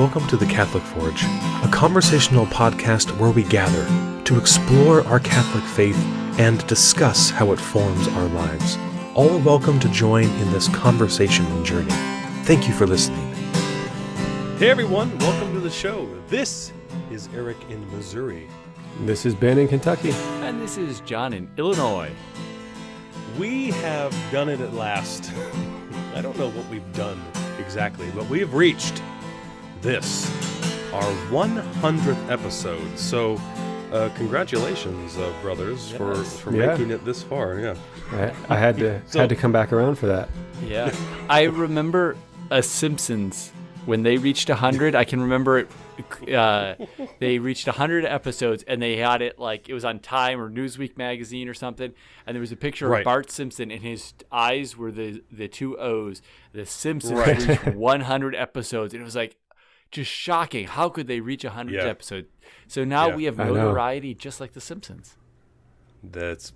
welcome to the Catholic Forge, a conversational podcast where we gather to explore our Catholic faith and discuss how it forms our lives. All are welcome to join in this conversation and journey. Thank you for listening. Hey everyone, welcome to the show. This is Eric in Missouri. This is Ben in Kentucky. And this is John in Illinois. We have done it at last. I don't know what we've done exactly, but we have reached this, our 100th episode. So, congratulations, brothers, Yes. for making it this far. Yeah, I had to come back around for that. Yeah, I remember Simpsons when they reached 100. I can remember it. They reached 100 episodes, and they had it like it was on Time or Newsweek magazine or something. And there was a picture of Bart Simpson, and his eyes were the two O's. The Simpsons reached 100 episodes, and it was like just shocking. How could they reach 100 episodes? So now we have notoriety just like the Simpsons. That's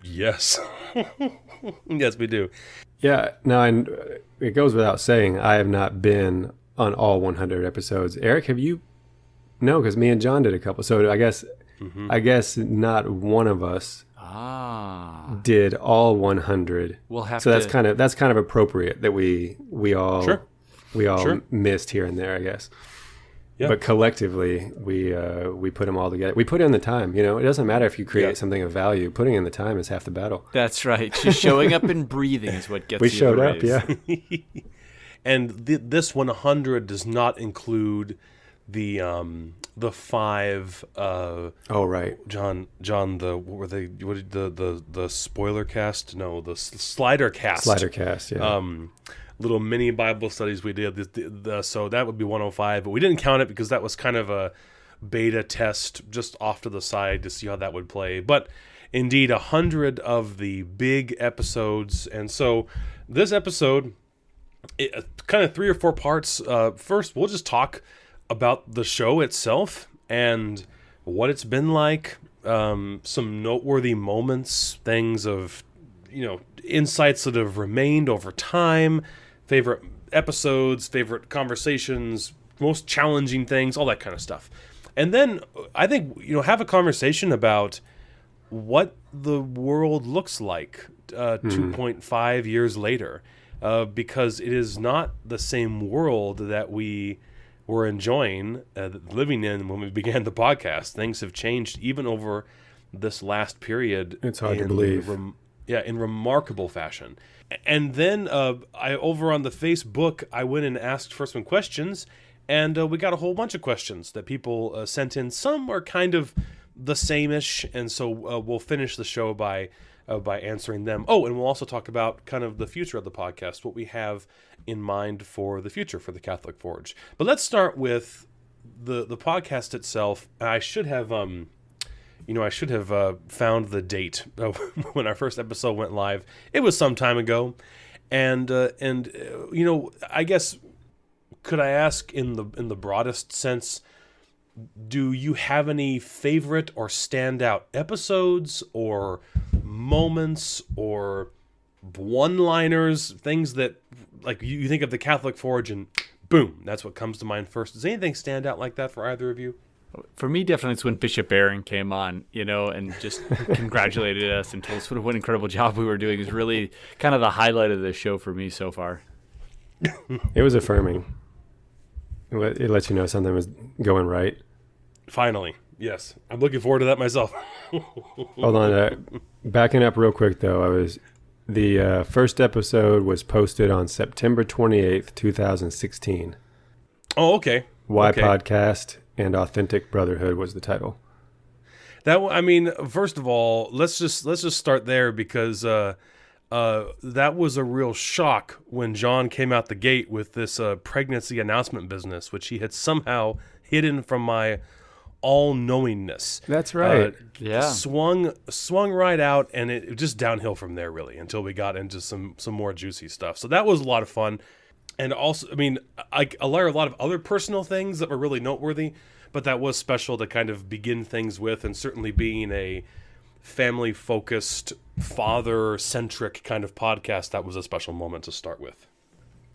yes, yes, we do. Yeah, no, and it goes without saying, I have not been on all 100 episodes. Eric, have you? No, because me and John did a couple. So I guess not one of us did all 100. We'll have so that's kind of appropriate that we all missed here and there, I guess. Yeah. But collectively, we put them all together. We put in the time. You know, it doesn't matter if you create something of value. Putting in the time is half the battle. That's right. Just showing up and breathing is what gets we you showed the up, raise. yeah. And this 100 does not include the five. John. The spoiler cast? No, the slider cast. Slider cast. Yeah. Little mini Bible studies we did. So that would be 105, but we didn't count it because that was kind of a beta test just off to the side to see how that would play. But indeed, 100 of the big episodes, and so this episode, kind of 3 or 4 parts. First, we'll just talk about the show itself and what it's been like. Some noteworthy moments, things of, insights that have remained over time. Favorite episodes, favorite conversations, most challenging things, all that kind of stuff. And then I think, have a conversation about what the world looks like 2.5 years later, because it is not the same world that we were enjoying, living in when we began the podcast. Things have changed even over this last period. It's hard to believe. In remarkable fashion. And then I over on the Facebook, I went and asked for some questions, and we got a whole bunch of questions that people sent in. Some are kind of the same-ish, and so we'll finish the show by answering them. Oh, and we'll also talk about kind of the future of the podcast, what we have in mind for the future for the Catholic Forge. But let's start with the podcast itself. I should have found the date of when our first episode went live. It was some time ago, and I guess, could I ask in the broadest sense, do you have any favorite or standout episodes or moments or one-liners, things that like you think of the Catholic Forge and boom, that's what comes to mind first? Does anything stand out like that for either of you? For me, definitely it's when Bishop Barron came on, and just congratulated us and told us what an incredible job we were doing. It was really kind of the highlight of the show for me so far. It was affirming. It lets you know something was going right. Finally, yes. I'm looking forward to that myself. Hold on. Backing up real quick, though, the first episode was posted on September 28th, 2016. Oh, okay. Why Podcast and Authentic Brotherhood was the title. First of all, let's just start there, because that was a real shock when John came out the gate with this pregnancy announcement business, which he had somehow hidden from my all-knowingness. That's right. Swung right out, and it just downhill from there, really, until we got into some more juicy stuff. So that was a lot of fun. And also, I learned a lot of other personal things that were really noteworthy, but that was special to kind of begin things with, and certainly being a family-focused, father-centric kind of podcast, that was a special moment to start with.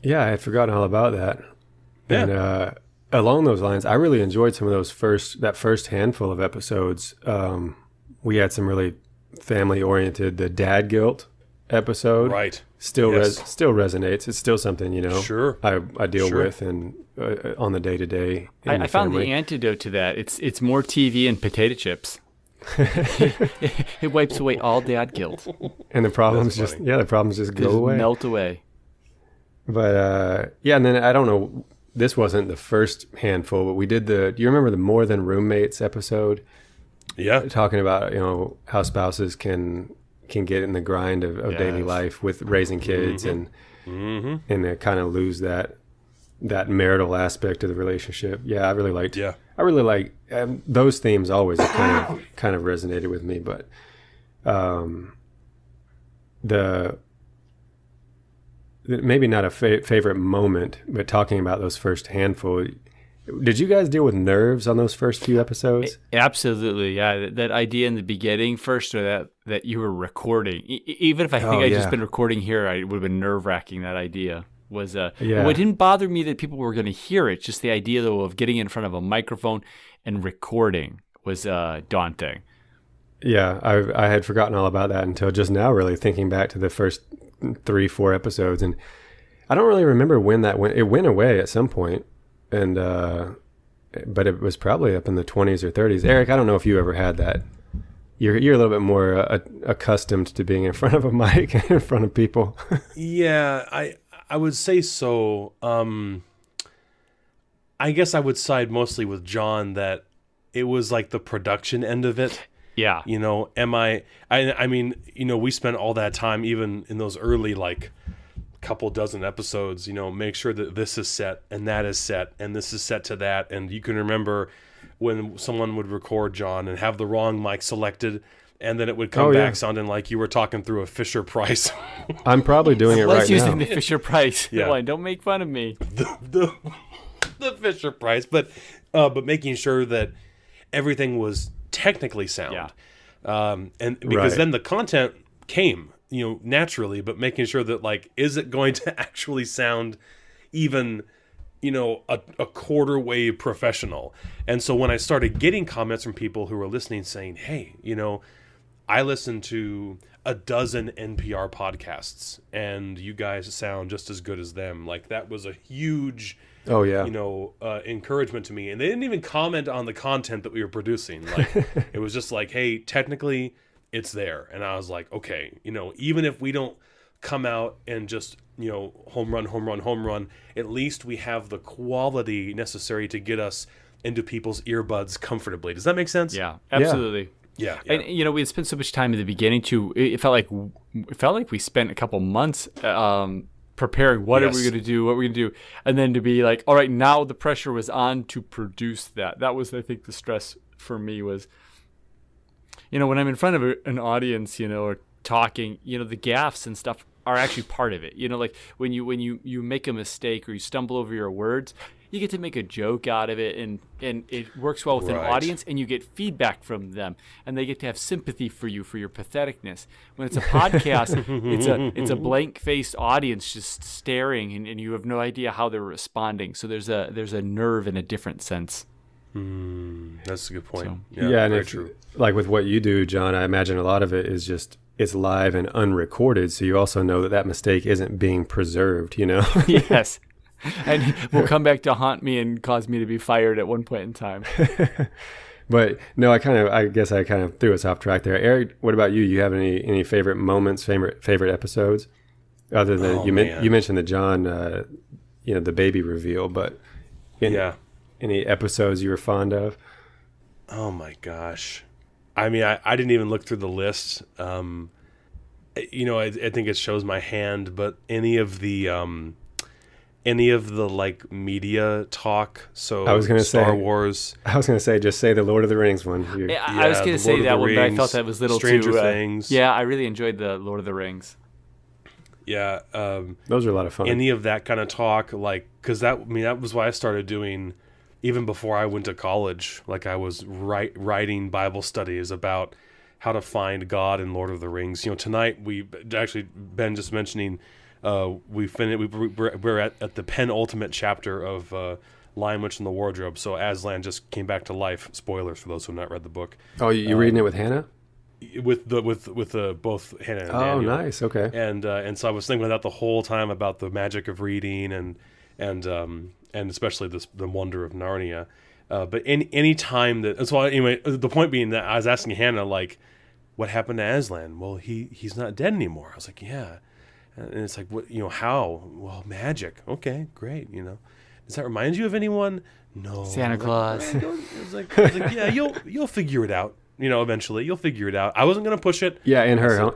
Yeah, I had forgotten all about that. And along those lines, I really enjoyed some of that first handful of episodes. We had some really family-oriented, the dad guilt episode. Right. Still resonates. It's still something, Sure. I deal with and on the day-to-day. I found the antidote to that. It's more TV and potato chips. It wipes away all dad guilt. And the problems just go away. Melt away. But and then I don't know, this wasn't the first handful, but we did do you remember the More Than Roommates episode? Yeah. Talking about, how spouses can get in the grind of daily life with raising kids and they kind of lose that marital aspect of the relationship. Yeah, I really liked those themes always kind of resonated with me, but maybe not a favorite moment, but talking about those first handful, did you guys deal with nerves on those first few episodes? Absolutely, yeah. That idea in the beginning first, or that you were recording. Even if I think I'd just been recording here, it would have been nerve-wracking, that idea. It didn't bother me that people were going to hear it. Just the idea, though, of getting in front of a microphone and recording was daunting. Yeah, I had forgotten all about that until just now, really thinking back to the first 3-4 episodes. And I don't really remember when that went. It went away at some point. And but it was probably up in the 20s or 30s. Eric, I don't know if you ever had that. You're a little bit more accustomed to being in front of a mic and in front of people. Yeah, I would say so. I guess I would side mostly with John that it was like the production end of it. Yeah. I mean, we spent all that time, even in those early, like, couple dozen episodes, make sure that this is set and that is set and this is set to that. And you can remember when someone would record John and have the wrong mic selected, and then it would come back sounding like you were talking through a Fisher Price. I'm probably doing it right now. Let's using the Fisher Price. Yeah. Don't make fun of me. The Fisher Price, but making sure that everything was technically sound. Yeah. And because then the content came, naturally, but making sure that, like, is it going to actually sound even, a quarter wave professional? And so when I started getting comments from people who were listening saying, hey, I listen to a dozen NPR podcasts and you guys sound just as good as them. Like, that was a huge, encouragement to me. And they didn't even comment on the content that we were producing. Like, it was just like, hey, technically it's there. And I was like, okay, even if we don't come out and just, home run, at least we have the quality necessary to get us into people's earbuds comfortably. Does that make sense? Yeah, absolutely. Yeah. And we had spent so much time in the beginning too. It felt like we spent a couple months preparing what are we going to do, and then to be like, all right, now the pressure was on to produce that. That was, I think, the stress for me was, when I'm in front of an audience, or talking, the gaffes and stuff are actually part of it. Like when you make a mistake or you stumble over your words, you get to make a joke out of it, and it works well with an audience, and you get feedback from them, and they get to have sympathy for you for your patheticness. When it's a podcast, it's a blank-faced audience just staring, and you have no idea how they're responding. So there's a nerve in a different sense. That's a good point. So, and very true. Like with what you do, John, I imagine a lot of it is just it's live and unrecorded, so you also know that mistake isn't being preserved. Yes. And will come back to haunt me and cause me to be fired at one point in time. But no, I guess I kind of threw us off track there. Eric, what about you? You have any favorite moments, favorite episodes, other than you mentioned the John, the baby reveal, but any episodes you were fond of? Oh my gosh, I mean, I didn't even look through the list. I think it shows my hand, but any of the like media talk. So I was gonna Star Wars. I was gonna say, just say the Lord of the Rings one. I was gonna say that one, but I felt that was a little Stranger too. Things. Yeah, I really enjoyed the Lord of the Rings. Yeah, those are a lot of fun. Any of that kind of talk, like, because that was why I started doing, even before I went to college. Like, I was writing Bible studies about how to find God in Lord of the Rings. Tonight we actually, Ben just mentioning we're at the penultimate chapter of Lion Witch and the Wardrobe. So Aslan just came back to life. Spoilers for those who have not read the book. Oh, you're reading it with Hannah? With both Hannah and Oh, Daniel. nice. Okay. And so I was thinking about that the whole time, about the magic of reading and especially the wonder of Narnia. But any time that, so anyway, the point being that I was asking Hannah, like, what happened to Aslan? Well, he's not dead anymore. I was like, yeah. And it's like, what, how? Well, magic. Okay, great. Does that remind you of anyone? No. Santa Claus. I was like, yeah, you'll figure it out. Eventually you'll figure it out. I wasn't going to push it. Yeah, in her own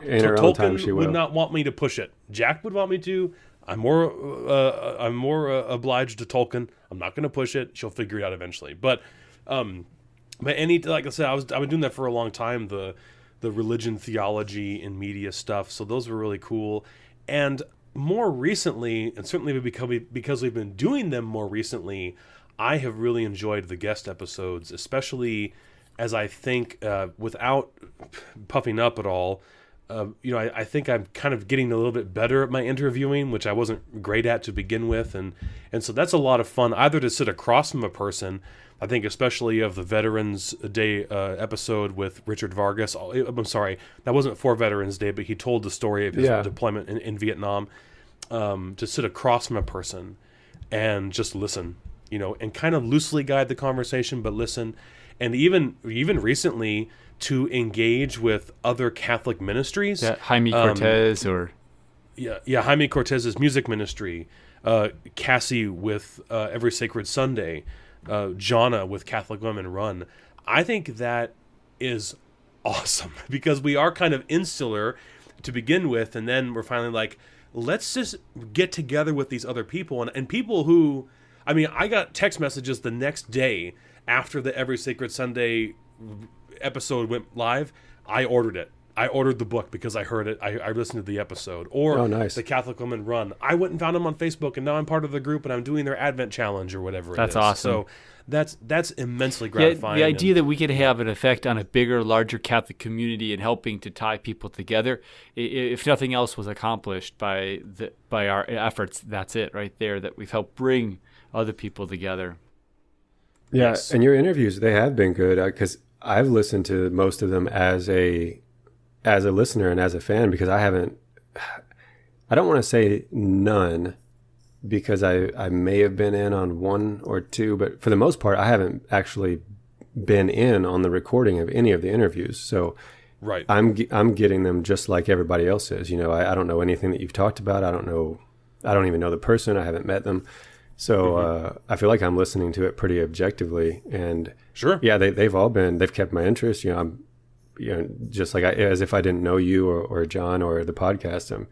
time, she Tolkien will. would not want me to push it. Jack would want me to. I'm more obliged to Tolkien. I'm not going to push it. She'll figure it out eventually. But like I said, I've been doing that for a long time. The religion, theology, and media stuff. So those were really cool. And more recently, and certainly because we've been doing them more recently, I have really enjoyed the guest episodes, especially as I think, without puffing up at all, I think I'm kind of getting a little bit better at my interviewing, which I wasn't great at to begin with. And so that's a lot of fun, either to sit across from a person. I think especially of the Veterans Day episode with Richard Vargas. I'm sorry, that wasn't for Veterans Day, but he told the story of his deployment in Vietnam. To sit across from a person and just listen, and kind of loosely guide the conversation, but listen. And even recently, to engage with other Catholic ministries. Yeah, Jaime Cortez Jaime Cortez's music ministry, Cassie with Every Sacred Sunday, Jonna with Catholic Women Run. I think that is awesome because we are kind of insular to begin with, and then we're finally like, let's just get together with these other people and people who, I got text messages the next day after the Every Sacred Sunday episode went live. I ordered it. I ordered the book because I heard it. I listened to the episode. Or nice. The Catholic Women Run. I went and found them on Facebook, and now I'm part of the group, and I'm doing their Advent Challenge or whatever That's it is. awesome. So that's immensely gratifying. The idea that we could have an effect on a bigger, larger Catholic community and helping to tie people together, if nothing else was accomplished by our efforts, that's it right there, that we've helped bring other people together. Yeah, Yes. and your interviews, they have been good because I've listened to most of them as a listener and as a fan because I don't want to say none because I may have been in on one or two, but for the most part, I haven't actually been in on the recording of any of the interviews. So right. I'm getting them just like everybody else is. I don't know anything that you've talked about. I don't even know the person. I haven't met them. So I feel like I'm listening to it pretty objectively, and Sure. yeah, they've kept my interest. I'm, just like as if I didn't know you or John or the podcast.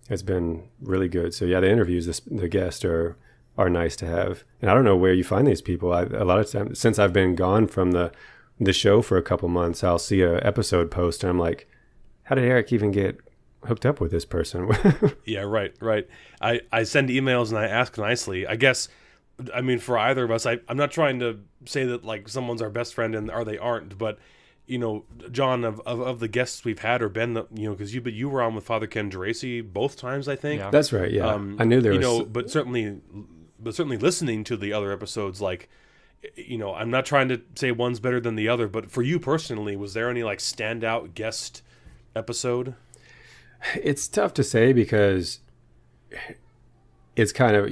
It's been really good. So yeah, the interviews, the guests are nice to have, and I don't know where you find these people. A lot of times since I've been gone from the show for a couple months, I'll see a episode post, and I'm like, how did Eric even get hooked up with this person? Yeah, right. I send emails and I ask nicely. I guess, for either of us, I'm not trying to say that like someone's our best friend or they aren't, but John, of the guests we've had or been, because you were on with Father Ken Geraci both times, I think. Yeah. That's right. Yeah, I knew there was. But certainly listening to the other episodes, like, I'm not trying to say one's better than the other, but for you personally, was there any like standout guest episode? It's tough to say because it's kind of,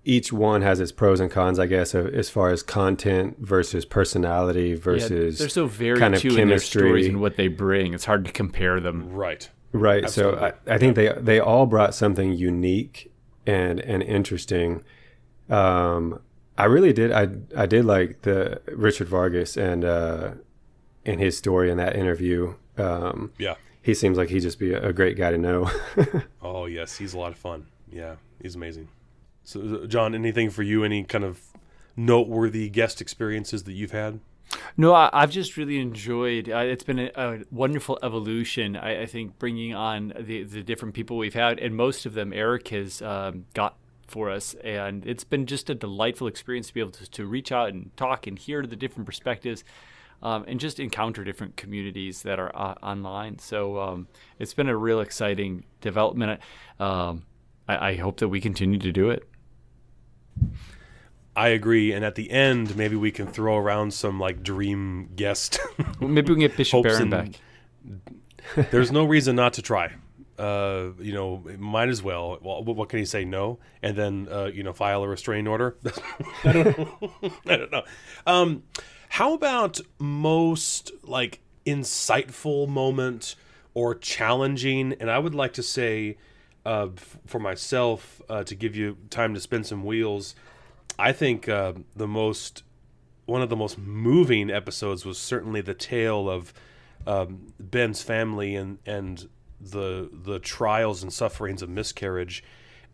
each one has its pros and cons, I guess, as far as content versus personality versus they're so varied kind of too in their stories and what they bring. It's hard to compare them. Right. Absolutely. So I think they all brought something unique and interesting. I really did. I did like the Richard Vargas and his story in that interview. Yeah. He seems like he'd just be a great guy to know. Oh, yes. He's a lot of fun. Yeah. He's amazing. So, John, anything for you? Any kind of noteworthy guest experiences that you've had? No, I've just really enjoyed. It's been a wonderful evolution. I think bringing on the different people we've had, and most of them Eric has got for us, and it's been just a delightful experience to be able to reach out and talk and hear the different perspectives, and just encounter different communities that are online. So it's been a real exciting development. I hope that we continue to do it. I agree. And at the end, maybe we can throw around some like dream guest. Well, maybe we can get Bishop Barron back. There's no reason not to try. Might as well. Well, what can he say? No, and then file a restraining order. I don't know. How about most like insightful moment or challenging? And I would like to say, for myself, to give you time to spin some wheels, I think one of the most moving episodes was certainly the tale of Ben's family and the trials and sufferings of miscarriage.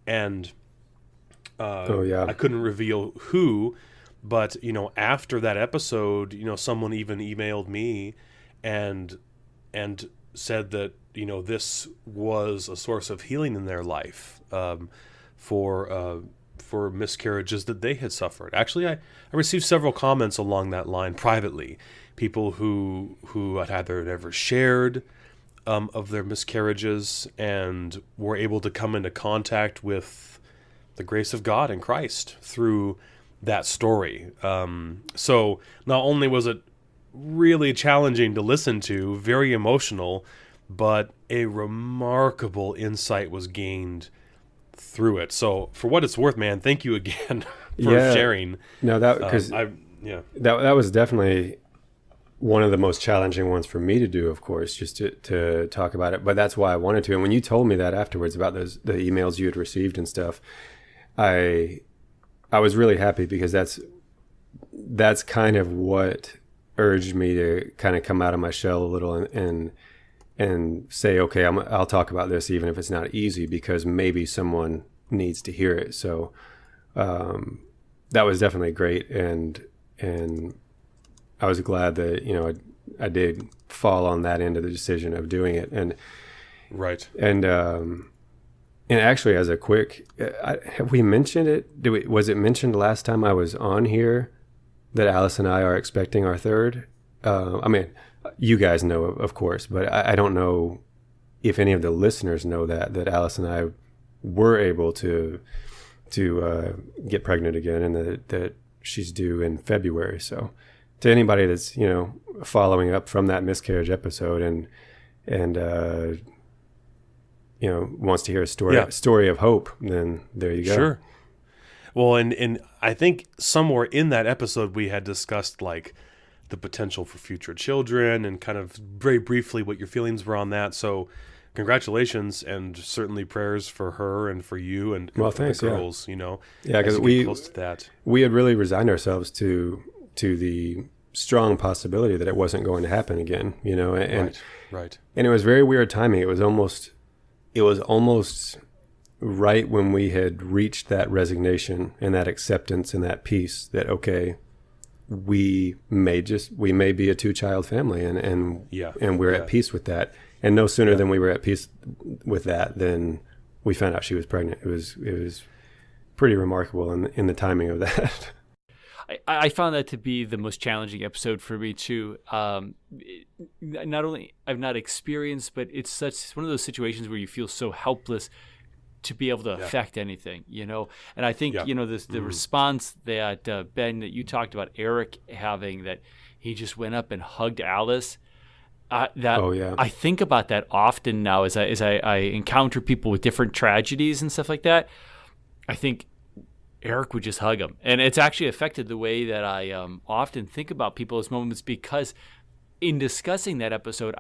And I couldn't reveal who, but after that episode, someone even emailed me and said that this was a source of healing in their life for miscarriages that they had suffered. Actually, I received several comments along that line privately. People who had either never shared of their miscarriages and were able to come into contact with the grace of God in Christ through that story. So not only was it really challenging to listen to, very emotional, but a remarkable insight was gained through it. So for what it's worth, man, thank you again for sharing. No, that that was definitely one of the most challenging ones for me to do, of course, just to talk about it. But that's why I wanted to. And when you told me that afterwards about the emails you had received and stuff, I was really happy, because that's kind of what urged me to kind of come out of my shell a little and say, okay, I'll talk about this even if it's not easy, because maybe someone needs to hear it. So that was definitely great, and I was glad that I did fall on that end of the decision of doing it. And right. And actually, as a quick, have we mentioned it? Was it mentioned last time I was on here that Alice and I are expecting our third? I mean, you guys know, of course, but I don't know if any of the listeners know that Alice and I were able to get pregnant again, and that she's due in February. So to anybody that's, following up from that miscarriage episode and wants to hear a story of hope, then there you go. Sure. Well, and I think somewhere in that episode we had discussed like the potential for future children and kind of very briefly what your feelings were on that. So congratulations, and certainly prayers for her and for you and for thanks, the girls, Yeah, because we close to that. We had really resigned ourselves to the strong possibility that it wasn't going to happen again, and right. And it was very weird timing. It was almost right when we had reached that resignation and that acceptance and that peace that, okay, we may be a 2-child family, and we're at peace with that. And no sooner than we were at peace with that than we found out she was pregnant. It was pretty remarkable in the timing of that. I found that to be the most challenging episode for me too. Not only I've not experienced, but it's one of those situations where you feel so helpless to be able to affect anything, And I think the response that Ben, that you talked about, Eric having, that he just went up and hugged Alice. I think about that often now as I encounter people with different tragedies and stuff like that. I think Eric would just hug him. And it's actually affected the way that I often think about people's moments, because in discussing that episode,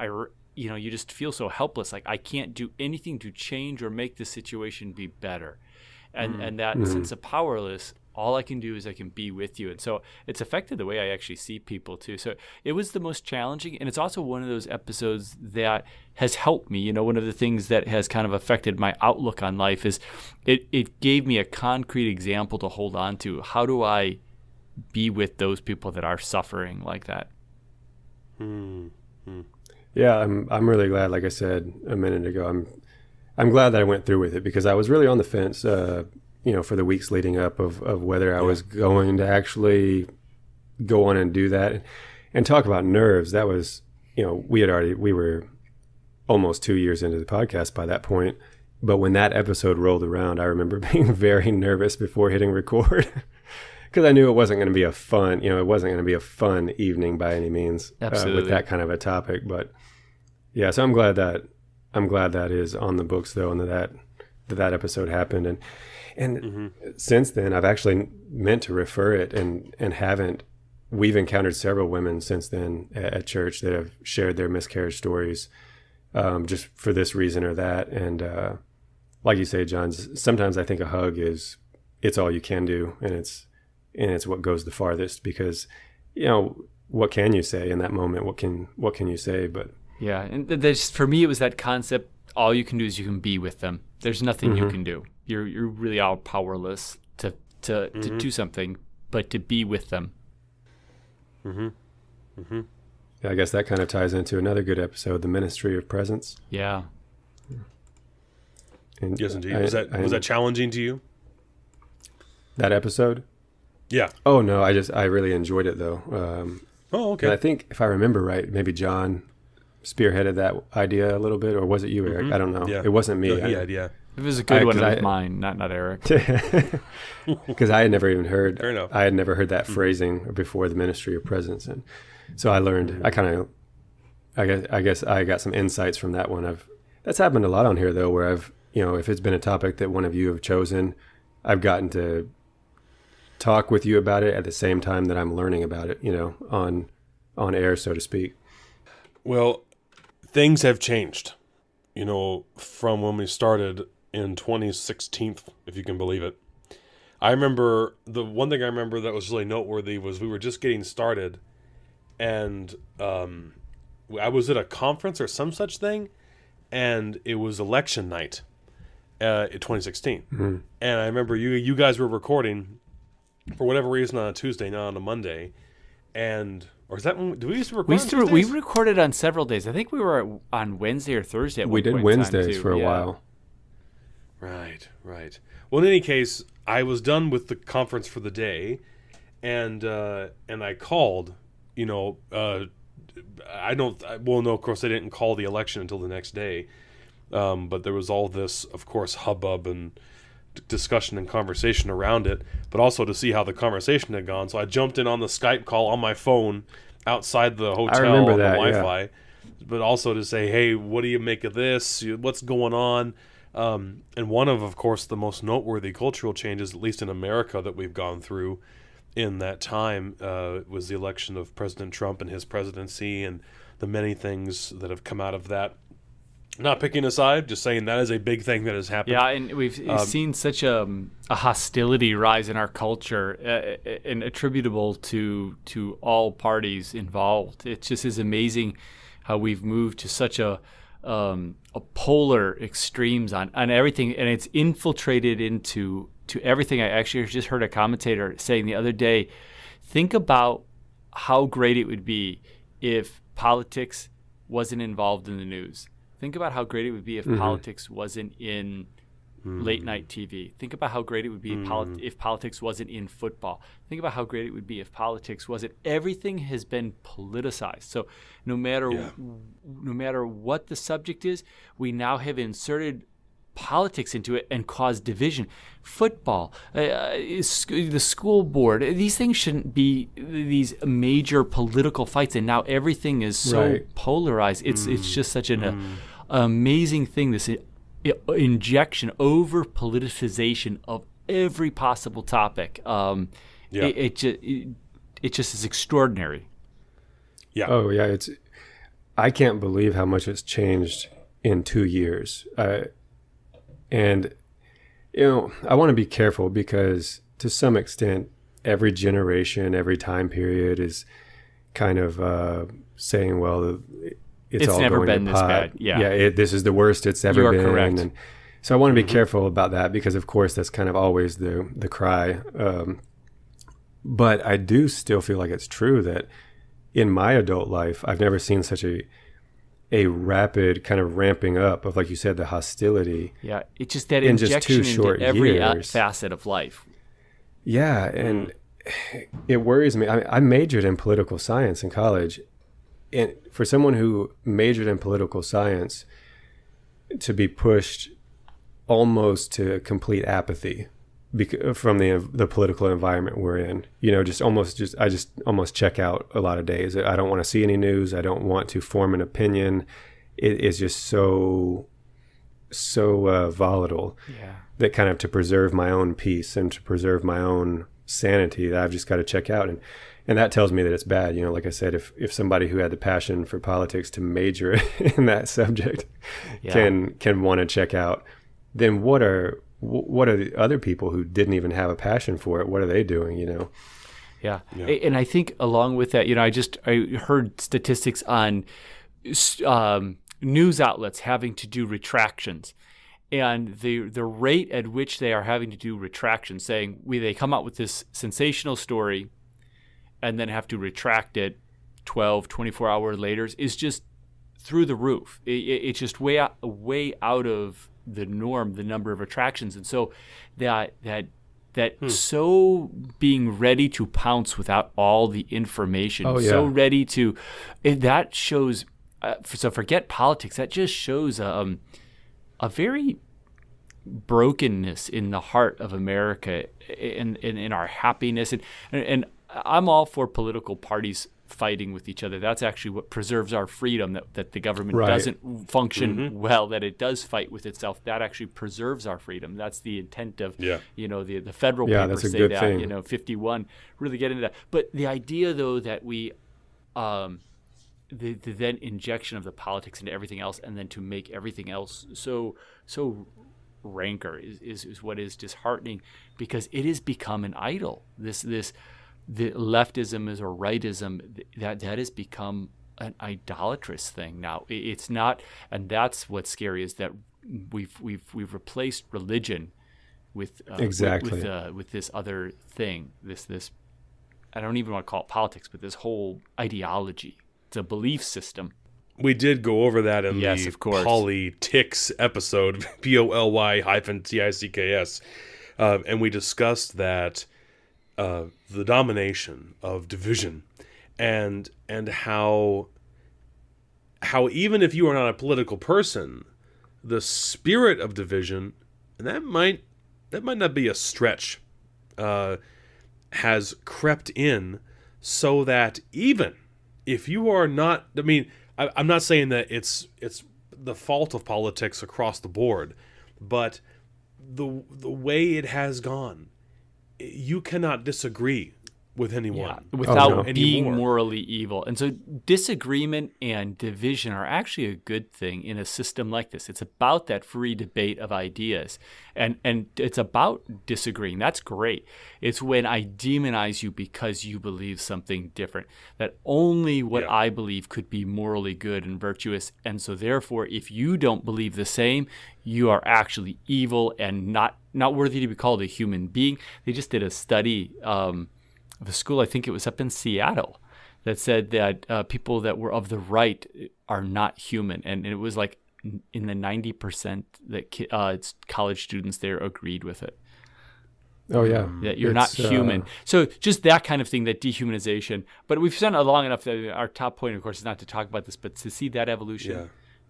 you just feel so helpless. Like, I can't do anything to change or make the situation be better. And that sense of powerless, all I can do is I can be with you. And so it's affected the way I actually see people too. So it was the most challenging. And it's also one of those episodes that has helped me. One of the things that has kind of affected my outlook on life is it gave me a concrete example to hold on to. How do I be with those people that are suffering like that? Yeah, I'm really glad, like I said a minute ago, I'm glad that I went through with it, because I was really on the fence, for the weeks leading up of whether I was going to actually go on and do that. And talk about nerves, that was, we were almost 2 years into the podcast by that point, But when that episode rolled around, I remember being very nervous before hitting record because I knew it wasn't going to be a fun, it wasn't going to be a fun evening by any means with that kind of a topic. But yeah, so I'm glad that is on the books though, and that episode happened. And since then, I've actually meant to refer it and haven't. We've encountered several women since then at church that have shared their miscarriage stories just for this reason or that. And like you say, John, sometimes I think a hug it's all you can do, and it's what goes the farthest because, what can you say in that moment? What can you say? But yeah, and for me, it was that concept. All you can do is you can be with them. There's nothing you can do. You're really all powerless to do something, but to be with them. Yeah, I guess that kind of ties into another good episode, the ministry of presence. Yeah. And yes, indeed. Was that challenging to you? That episode? Yeah. Oh no, I really enjoyed it though. Okay. And I think if I remember right, maybe John spearheaded that idea a little bit, or was it you, Eric? I don't know. Yeah. It wasn't me. No, he had, yeah. It was a good one. It was mine, not Eric. Because I had never even heard. Fair enough. I had never heard that phrasing before, the ministry of presence, and so I learned. I guess I got some insights from that one. That's happened a lot on here though, where I've if it's been a topic that one of you have chosen, I've gotten to talk with you about it at the same time that I'm learning about it. On air, so to speak. Well, things have changed. From when we started in 2016, if you can believe it. I remember the one thing I remember that was really noteworthy was we were just getting started, and I was at a conference or some such thing, and it was election night in 2016. Mm-hmm. And I remember you guys were recording for whatever reason on a Tuesday, not on a Monday, or is that when do we used to record? We recorded on several days. I think we were on Wednesday or Thursday. We did Wednesdays for a while. Right. Well, in any case, I was done with the conference for the day, and I called. No, of course, I didn't call the election until the next day. But there was all this, of course, hubbub and discussion and conversation around it, but also to see how the conversation had gone. So I jumped in on the Skype call on my phone outside the hotel on the Wi-Fi, but also to say, hey, what do you make of this? What's going on? And one of course, the most noteworthy cultural changes, at least in America, that we've gone through in that time was the election of President Trump and his presidency and the many things that have come out of that. Not picking a side, just saying that is a big thing that has happened. Yeah, and we've seen such a hostility rise in our culture and attributable to all parties involved. It just is amazing how we've moved to such a polar extremes on everything, and it's infiltrated into everything. I actually just heard a commentator saying the other day, think about how great it would be if politics wasn't involved in the news. Think about how great it would be if politics wasn't in late night TV. Think about how great it would be if politics wasn't in football. Think about how great it would be if politics wasn't. Everything has been politicized. So no matter what the subject is, we now have inserted politics into it and caused division. Football, the school board, these things shouldn't be these major political fights, and now everything is so polarized. It's just such an amazing thing, this injection, over politicization of every possible topic. It just is extraordinary. Yeah. Oh yeah, I can't believe how much it's changed in 2 years. And I want to be careful because to some extent, every generation, every time period is kind of saying, well, it's all never going been to this pot. bad. Yeah, this is the worst it's ever been. Correct. And so I want to be careful about that because, of course, that's kind of always the cry. But I do still feel like it's true that in my adult life, I've never seen such a rapid kind of ramping up of, like you said, the hostility. Yeah, it's just that in injection just 2 short into every years. facet of life. Yeah, and it worries me. I majored in political science in college, and for someone who majored in political science to be pushed almost to complete apathy from the political environment we're in. I just almost check out a lot of days. I don't want to see any news. I don't want to form an opinion. It is just so volatile that kind of, to preserve my own peace and to preserve my own sanity, that I've just got to check out. And that tells me that it's bad. Like I said, if somebody who had the passion for politics to major in that subject can want to check out, then what are the other people who didn't even have a passion for it? What are they doing? Yeah. And I think along with that, I heard statistics on news outlets having to do retractions, and the rate at which they are having to do retractions, saying they come out with this sensational story and then have to retract it 12, 24 hours later, is just through the roof. It's just way out of the norm, the number of retractions. And so that so being ready to pounce without all the information, so ready to, that shows, so forget politics, that just shows a very brokenness in the heart of America, in our happiness. And I'm all for political parties fighting with each other. That's actually what preserves our freedom, that the government doesn't function well, that it does fight with itself. That actually preserves our freedom. That's the intent of, the federal papers say that, thing. 51, really get into that. But the idea, though, that we, the then injection of the politics into everything else, and then to make everything else so rancor is what is disheartening, because it has become an idol. The leftism or rightism, that has become an idolatrous thing now. It's not, and that's what's scary, is that we've replaced religion with with this other thing. This I don't even want to call it politics, but this whole ideology. It's a belief system. We did go over that in the Politics episode, POLY-TICKS, and we discussed that. The domination of division, and how even if you are not a political person, the spirit of division, and that might not be a stretch, has crept in, so that even if you are not, I'm not saying that it's the fault of politics across the board, but the way it has gone, you cannot disagree with anyone without being morally evil. And so disagreement and division are actually a good thing in a system like this. It's about that free debate of ideas, and it's about disagreeing. That's great. It's when I demonize you because you believe something different, that only what I believe could be morally good and virtuous. And so therefore, if you don't believe the same, you are actually evil and not worthy to be called a human being. They just did a study of a school, I think it was up in Seattle, that said that people that were of the right are not human. And it was like in the 90% that college students there agreed with it. Oh, yeah. That you're not human. So just that kind of thing, that dehumanization. But we've spent long enough that our top point, of course, is not to talk about this, but to see that evolution. Yeah.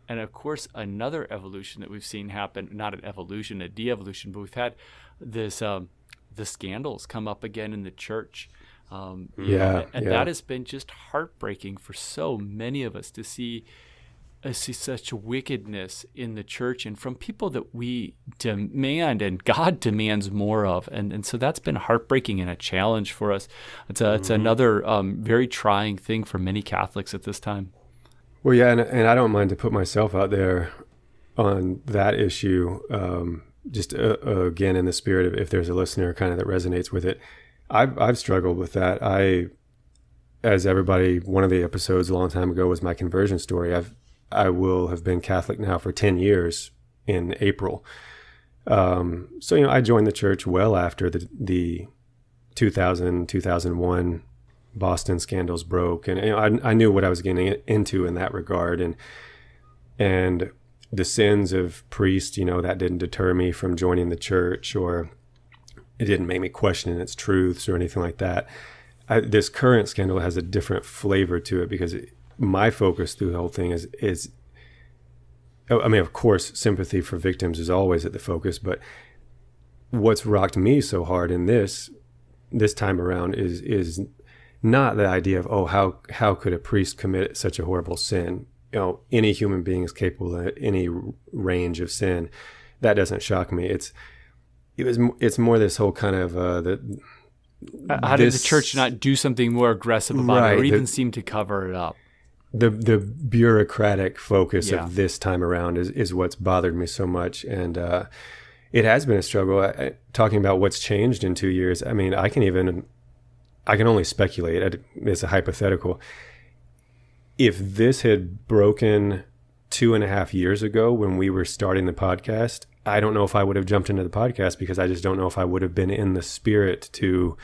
And, of course, another evolution that we've seen happen, not an evolution, a de-evolution, but we've had this the scandals come up again in the church. That has been just heartbreaking for so many of us to see such wickedness in the church, and from people that we demand and God demands more of. And so that's been heartbreaking and a challenge for us. It's another very trying thing for many Catholics at this time. Well, yeah, and I don't mind to put myself out there on that issue, just again, in the spirit of, if there's a listener kind of that resonates with it. I've struggled with that. As everybody, one of the episodes a long time ago was my conversion story. I will have been Catholic now for 10 years in April. So, I joined the church well after the 2001 Boston scandals broke, and I knew what I was getting into in that regard, and the sins of priests, that didn't deter me from joining the church, or it didn't make me question its truths or anything like that. This current scandal has a different flavor to it, because my focus through the whole thing is I mean, of course, sympathy for victims is always at the focus, but what's rocked me so hard in this time around is not the idea of, oh, how could a priest commit such a horrible sin? You know, any human being is capable of any range of sin. That doesn't shock me. It's more this whole kind of how did the church not do something more aggressive about it, or even seem to cover it up? The bureaucratic focus of this time around is what's bothered me so much, and it has been a struggle. Talking about what's changed in 2 years, I mean, I can only speculate. It's a hypothetical. If this had broken 2.5 years ago when we were starting the podcast, I don't know if I would have jumped into the podcast, because I just don't know if I would have been in the spirit to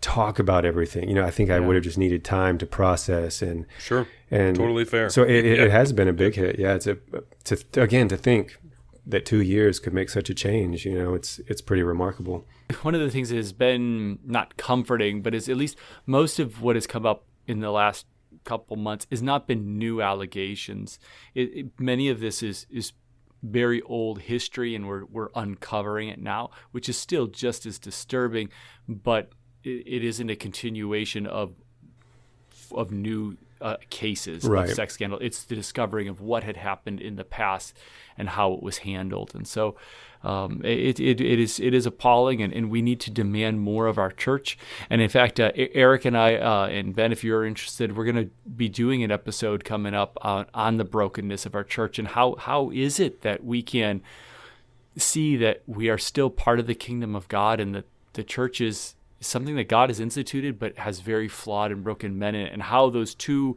talk about everything. You know, I think I would have just needed time to process and sure, and totally fair. So it has been a big hit. Yeah, to think that 2 years could make such a change. You know, it's pretty remarkable. One of the things that has been not comforting, but is at least most of what has come up in the last couple months has not been new allegations. Many of this is very old history, and we're uncovering it now, which is still just as disturbing, but it isn't a continuation of new cases of sex scandal. It's the discovering of what had happened in the past and how it was handled. And so it is appalling, and we need to demand more of our church. And in fact, Eric and I, and Ben, if you're interested, we're going to be doing an episode coming up on the brokenness of our church, and how is it that we can see that we are still part of the kingdom of God, and that the church is something that God has instituted but has very flawed and broken men in it, and how those two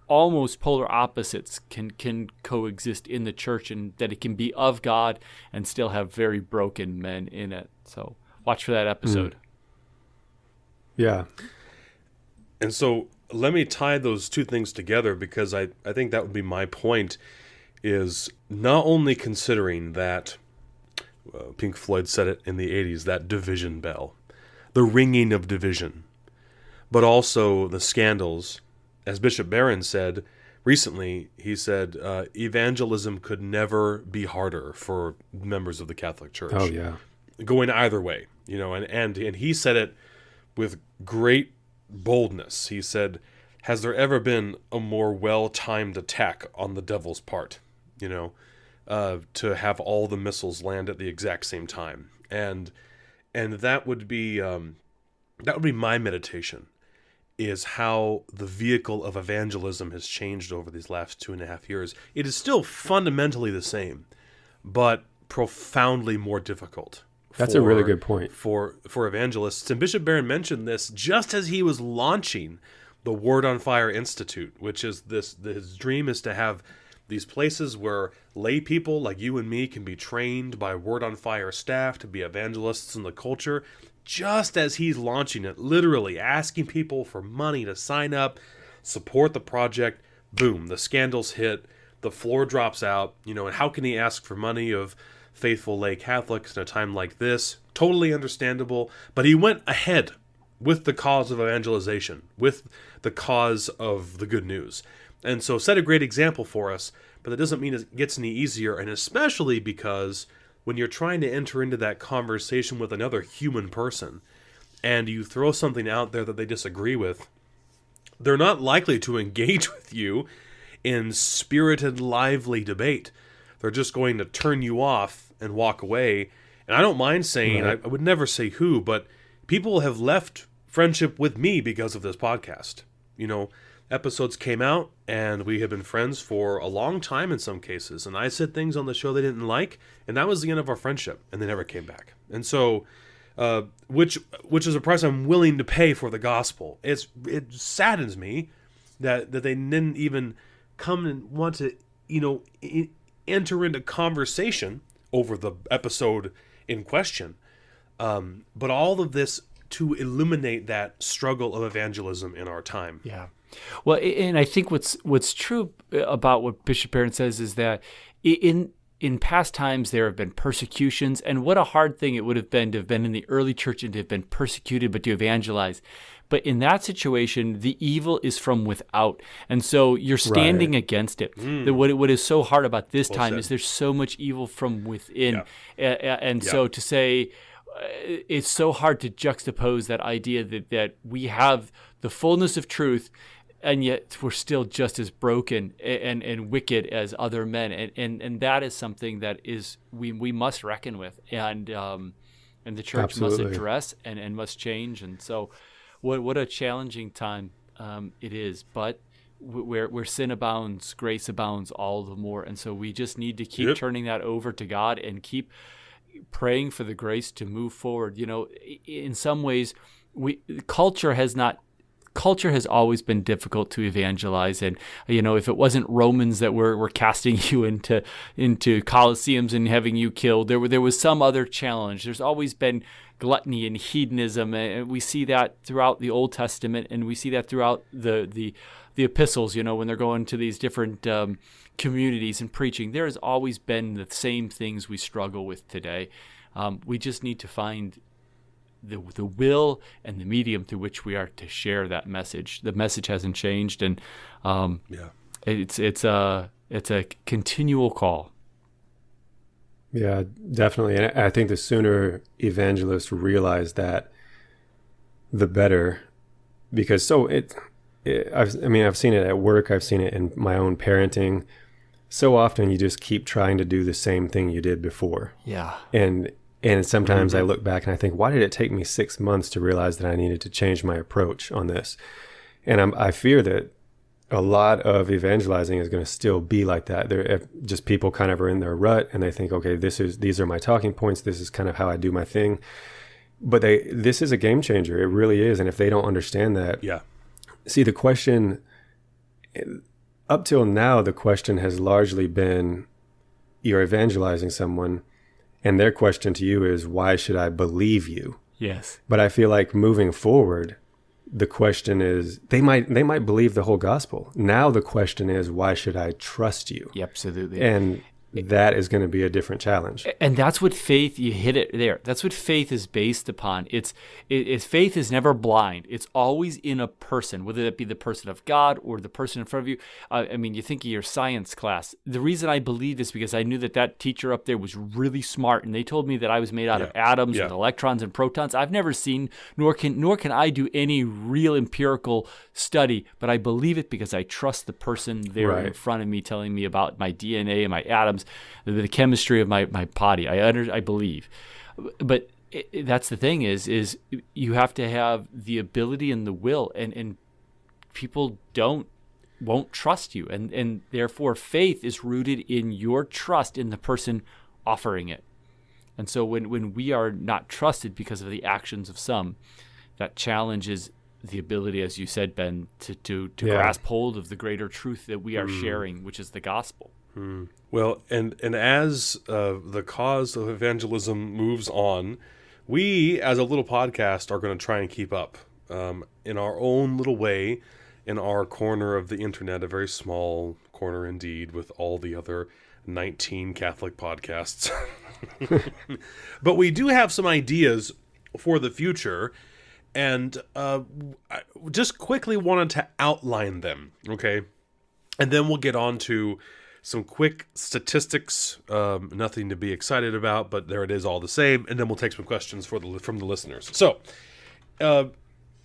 almost polar opposites can coexist in the church, and that it can be of God and still have very broken men in it. So watch for that episode. Yeah. And so let me tie those two things together, because I think that would be my point, is not only considering that Pink Floyd said it in the 80s, that division bell, the ringing of division, but also the scandals. As Bishop Barron said recently, he said evangelism could never be harder for members of the Catholic Church. Oh yeah, going either way, you know, and he said it with great boldness. He said, "Has there ever been a more well-timed attack on the devil's part? You know, to have all the missiles land at the exact same time." And that would be my meditation, is how the vehicle of evangelism has changed over these last 2.5 years. It is still fundamentally the same, but profoundly more difficult. That's a really good point. For evangelists. And Bishop Barron mentioned this just as he was launching the Word on Fire Institute, which is his dream is to have these places where lay people like you and me can be trained by Word on Fire staff to be evangelists in the culture. Just as he's launching it, literally asking people for money to sign up, support the project, boom, the scandals hit, the floor drops out, you know, and how can he ask for money of faithful lay Catholics in a time like this? Totally understandable, but he went ahead with the cause of evangelization, with the cause of the good news. And so set a great example for us, but that doesn't mean it gets any easier, and especially because when you're trying to enter into that conversation with another human person and you throw something out there that they disagree with, they're not likely to engage with you in spirited, lively debate. They're just going to turn you off and walk away. And I don't mind saying, I would never say who, but people have left friendship with me because of this podcast. You know, episodes came out and we have been friends for a long time in some cases, and I said things on the show they didn't like, and that was the end of our friendship, and they never came back. And so which is a price I'm willing to pay for the gospel. It saddens me that they didn't even come and want to, you know, enter into conversation over the episode in question. But all of this to illuminate that struggle of evangelism in our time. Yeah. Well, and I think what's true about what Bishop Barron says is that in past times there have been persecutions, and what a hard thing it would have been to have been in the early church and to have been persecuted but to evangelize. But in that situation, the evil is from without. And so you're standing against it. What is so hard about this time is there's so much evil from within. And so to say, it's so hard to juxtapose that idea that we have the fullness of truth, and yet we're still just as broken and wicked as other men. And that is something that is we must reckon with. And the church must address and must change. And so what a challenging time it is. But where sin abounds, grace abounds all the more. And so we just need to keep turning that over to God and keep praying for the grace to move forward. In some ways, culture has always been difficult to evangelize. And, if it wasn't Romans that were casting you into Colosseums and having you killed, there was some other challenge. There's always been gluttony and hedonism. And we see that throughout the Old Testament, and we see that throughout the epistles, when they're going to these different communities and preaching. There has always been the same things we struggle with today. We just need to find the will and the medium through which we are to share that message. The message hasn't changed, and it's a continual call. Yeah, definitely. And I think the sooner evangelists realize that, the better, because I've seen it at work. I've seen it in my own parenting. So often you just keep trying to do the same thing you did before. Yeah. And sometimes I look back and I think, why did it take me 6 months to realize that I needed to change my approach on this? And I fear that a lot of evangelizing is going to still be like that. Just people kind of are in their rut and they think, okay, these are my talking points. This is kind of how I do my thing. But this is a game changer. It really is. And if they don't understand that, see, the question up till now, the question has largely been, you're evangelizing someone, and their question to you is, why should I believe you? Yes. But I feel like moving forward, the question is, they might believe the whole gospel. Now the question is, why should I trust you? Yeah, absolutely. And that is going to be a different challenge. And that's what faith, you hit it there. That's what faith is based upon. It's faith is never blind. It's always in a person, whether that be the person of God or the person in front of you. You think of your science class. The reason I believe is because I knew that teacher up there was really smart, and they told me that I was made out of atoms and electrons and protons. I've never seen, nor can I do any real empirical study, but I believe it because I trust the person there in front of me telling me about my DNA and my atoms, the chemistry of my body. I believe. But that's the thing is you have to have the ability and the will, and people won't trust you, and therefore faith is rooted in your trust in the person offering it. And so when we are not trusted because of the actions of some, that challenges the ability, as you said, Ben, to grasp hold of the greater truth that we are sharing, which is the gospel. Well, and as the cause of evangelism moves on, we, as a little podcast, are going to try and keep up in our own little way, in our corner of the internet, a very small corner indeed, with all the other 19 Catholic podcasts. But we do have some ideas for the future, and I just quickly wanted to outline them, okay? And then we'll get on to some quick statistics, nothing to be excited about, but there it is all the same. And then we'll take some questions from the listeners. So,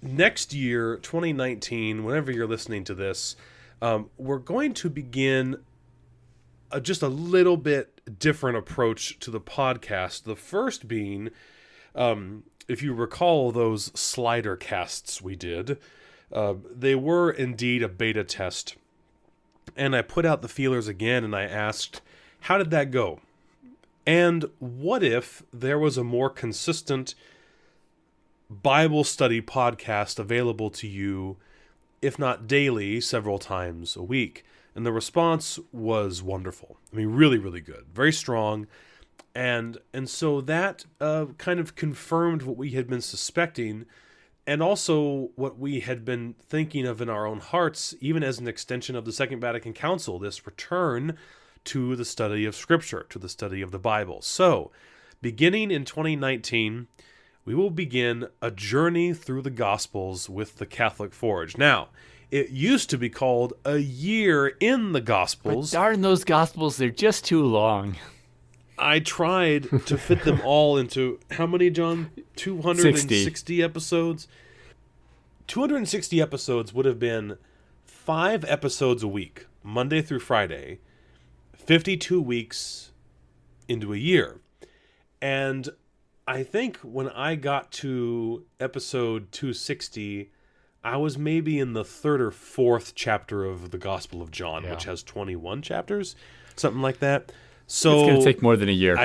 next year, 2019, whenever you're listening to this, we're going to begin just a little bit different approach to the podcast. The first being, if you recall those slider casts we did, they were indeed a beta test. And I put out the feelers again and I asked, how did that go? And what if there was a more consistent Bible study podcast available to you, if not daily, several times a week? And the response was wonderful. I mean, really, really good. Very strong. And so that kind of confirmed what we had been suspecting, and also what we had been thinking of in our own hearts, even as an extension of the Second Vatican Council, this return to the study of Scripture, to the study of the Bible. So, beginning in 2019, we will begin a journey through the Gospels with the Catholic Forge. Now, it used to be called A Year in the Gospels. But darn those Gospels, they're just too long. I tried to fit them all into, how many, John? 260 episodes? 260 episodes would have been 5 episodes a week, Monday through Friday, 52 weeks into a year. And I think when I got to episode 260, I was maybe in the 3rd or 4th chapter of the Gospel of John, which has 21 chapters, something like that. So it's going to take more than a year.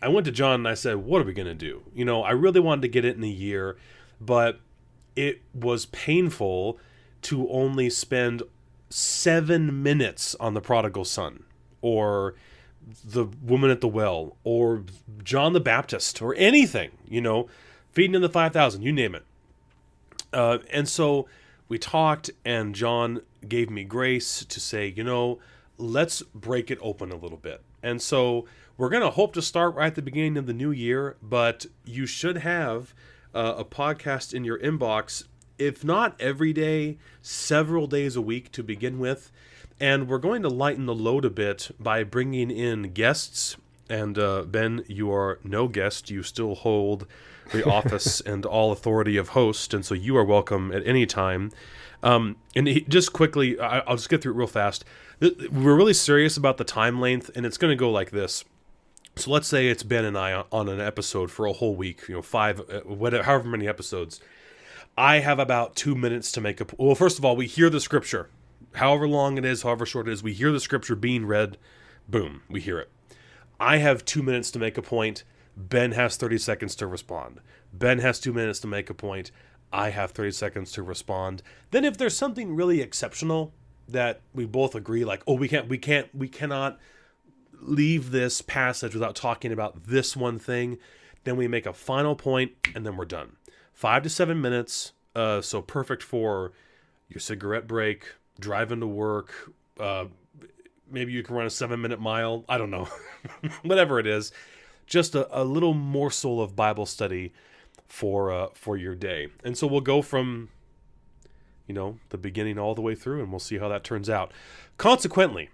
I went to John and I said, what are we going to do? You know, I really wanted to get it in a year, but it was painful to only spend 7 minutes on the prodigal son, or the woman at the well, or John the Baptist, or anything, you know, feeding in the 5,000, you name it. And so we talked, and John gave me grace to say, you know, let's break it open a little bit. And so we're going to hope to start right at the beginning of the new year, but you should have a podcast in your inbox, if not every day, several days a week to begin with. And we're going to lighten the load a bit by bringing in guests. And Ben, you are no guest. You still hold the office and all authority of host, and so you are welcome at any time. Just quickly, I'll just get through it real fast. We're really serious about the time length, and it's going to go like this. So let's say it's Ben and I on an episode for a whole week, you know, 5, whatever, however many episodes. I have about 2 minutes to make a... Well, first of all, we hear the scripture. However long it is, however short it is, we hear the scripture being read. Boom, we hear it. I have 2 minutes to make a point. Ben has 30 seconds to respond. Ben has 2 minutes to make a point. I have 30 seconds to respond. Then if there's something really exceptional that we both agree, like, oh, we cannot leave this passage without talking about this one thing, then we make a final point, and then we're done. 5 to 7 minutes, so perfect for your cigarette break, driving to work, maybe you can run a 7-minute mile, I don't know, whatever it is. Just a little morsel of Bible study for your day. And so we'll go from, you know, the beginning all the way through, and we'll see how that turns out. Consequently,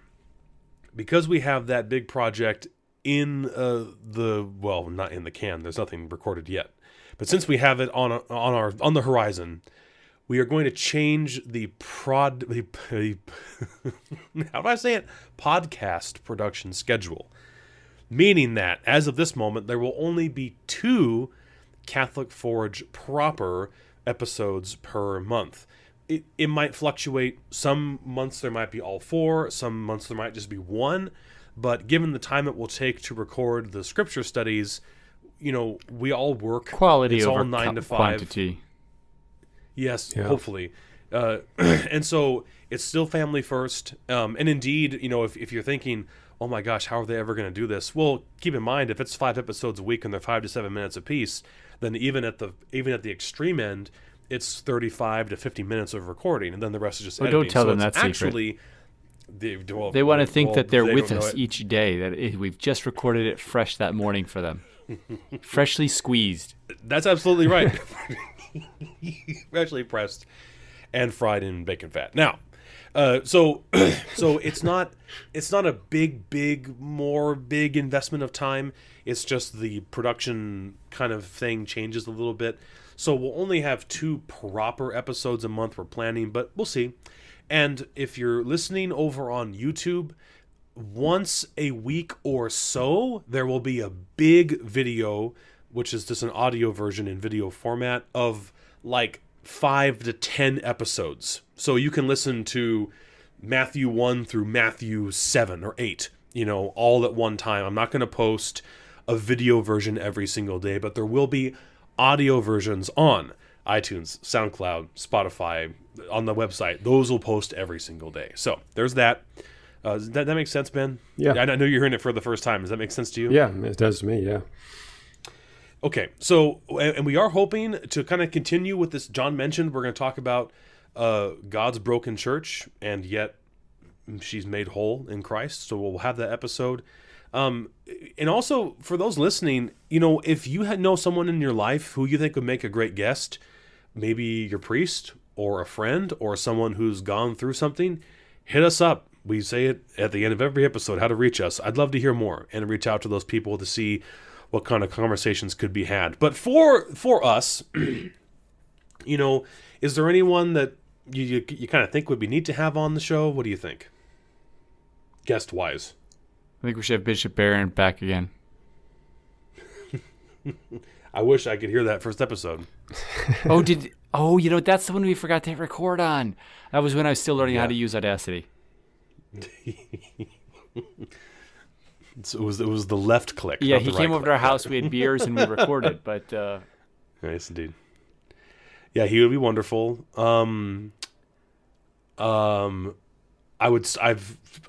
because we have that big project in not in the can, there's nothing recorded yet, but since we have it on the horizon, we are going to change the how do I say it? Podcast production schedule. Meaning that, as of this moment, there will only be 2 Catholic Forge proper episodes per month. It might fluctuate. Some months there might be all 4. Some months there might just be 1. But given the time it will take to record the scripture studies, you know, we all work. Quality it's over all 9 to 5. Quantity. Yes, Yeah. hopefully. And so it's still family first. And indeed, you know, if you're thinking, oh my gosh, how are they ever going to do this? Well, keep in mind, if it's 5 episodes a week and they're 5 to 7 minutes apiece, then even at the extreme end, it's 35 to 50 minutes of recording, and then the rest is just editing. Don't tell so them that's actually, secret. They want to think that they're with us each day, that we've just recorded it fresh that morning for them. Freshly squeezed. That's absolutely right. Freshly pressed and fried in bacon fat. Now, so it's not a big investment of time. It's just the production kind of thing changes a little bit. So we'll only have 2 proper episodes a month we're planning, but we'll see. And if you're listening over on YouTube, once a week or so, there will be a big video, which is just an audio version in video format of like 5 to 10 episodes. So you can listen to Matthew 1 through Matthew 7 or 8, you know, all at one time. I'm not going to post a video version every single day, but there will be audio versions on iTunes, SoundCloud, Spotify, on the website. Those will post every single day. So there's that. That makes sense, Ben? Yeah. I know you're hearing it for the first time. Does that make sense to you? Yeah, it does to me, yeah. Okay, so, and we are hoping to kind of continue with this. John mentioned we're going to talk about God's broken church, and yet she's made whole in Christ. So we'll have that episode. And also for those listening, if you know someone in your life who you think would make a great guest, maybe your priest or a friend or someone who's gone through something, hit us up. We say it at the end of every episode, how to reach us. I'd love to hear more and reach out to those people to see what kind of conversations could be had. But for us, is there anyone that you kind of think would be neat to have on the show? What do you think? Guest-wise. I think we should have Bishop Barron back again. I wish I could hear that first episode. That's the one we forgot to hit record on. That was when I was still learning how to use Audacity. So it was the left click. Yeah, not he the came right over to click. our house. We had beers and we recorded. But Nice indeed. Yeah, he would be wonderful. I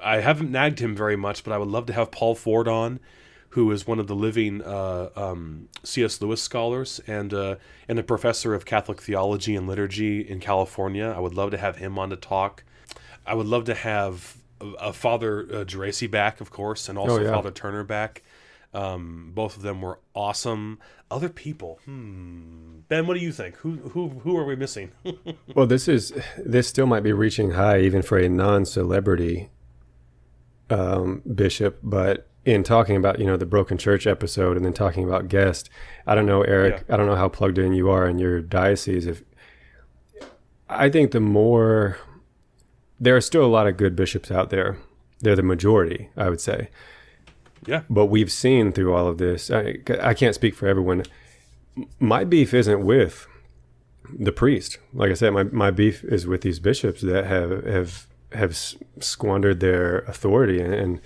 haven't nagged him very much, but I would love to have Paul Ford on, who is one of the living C.S. Lewis scholars and a professor of Catholic theology and liturgy in California. I would love to have him on to talk. I would love to have Father Geraci back, of course, and also Father Turner back. Both of them were awesome. Other people, Ben, what do you think? Who are we missing? Well, this still might be reaching high even for a non-celebrity bishop, but in talking about the Broken Church episode and then talking about guest, I don't know, Eric, I don't know how plugged in you are in your diocese. I think there are still a lot of good bishops out there. They're the majority, I would say. Yeah. But we've seen through all of this, I can't speak for everyone. My beef isn't with the priest. Like I said, my beef is with these bishops that have squandered their authority. And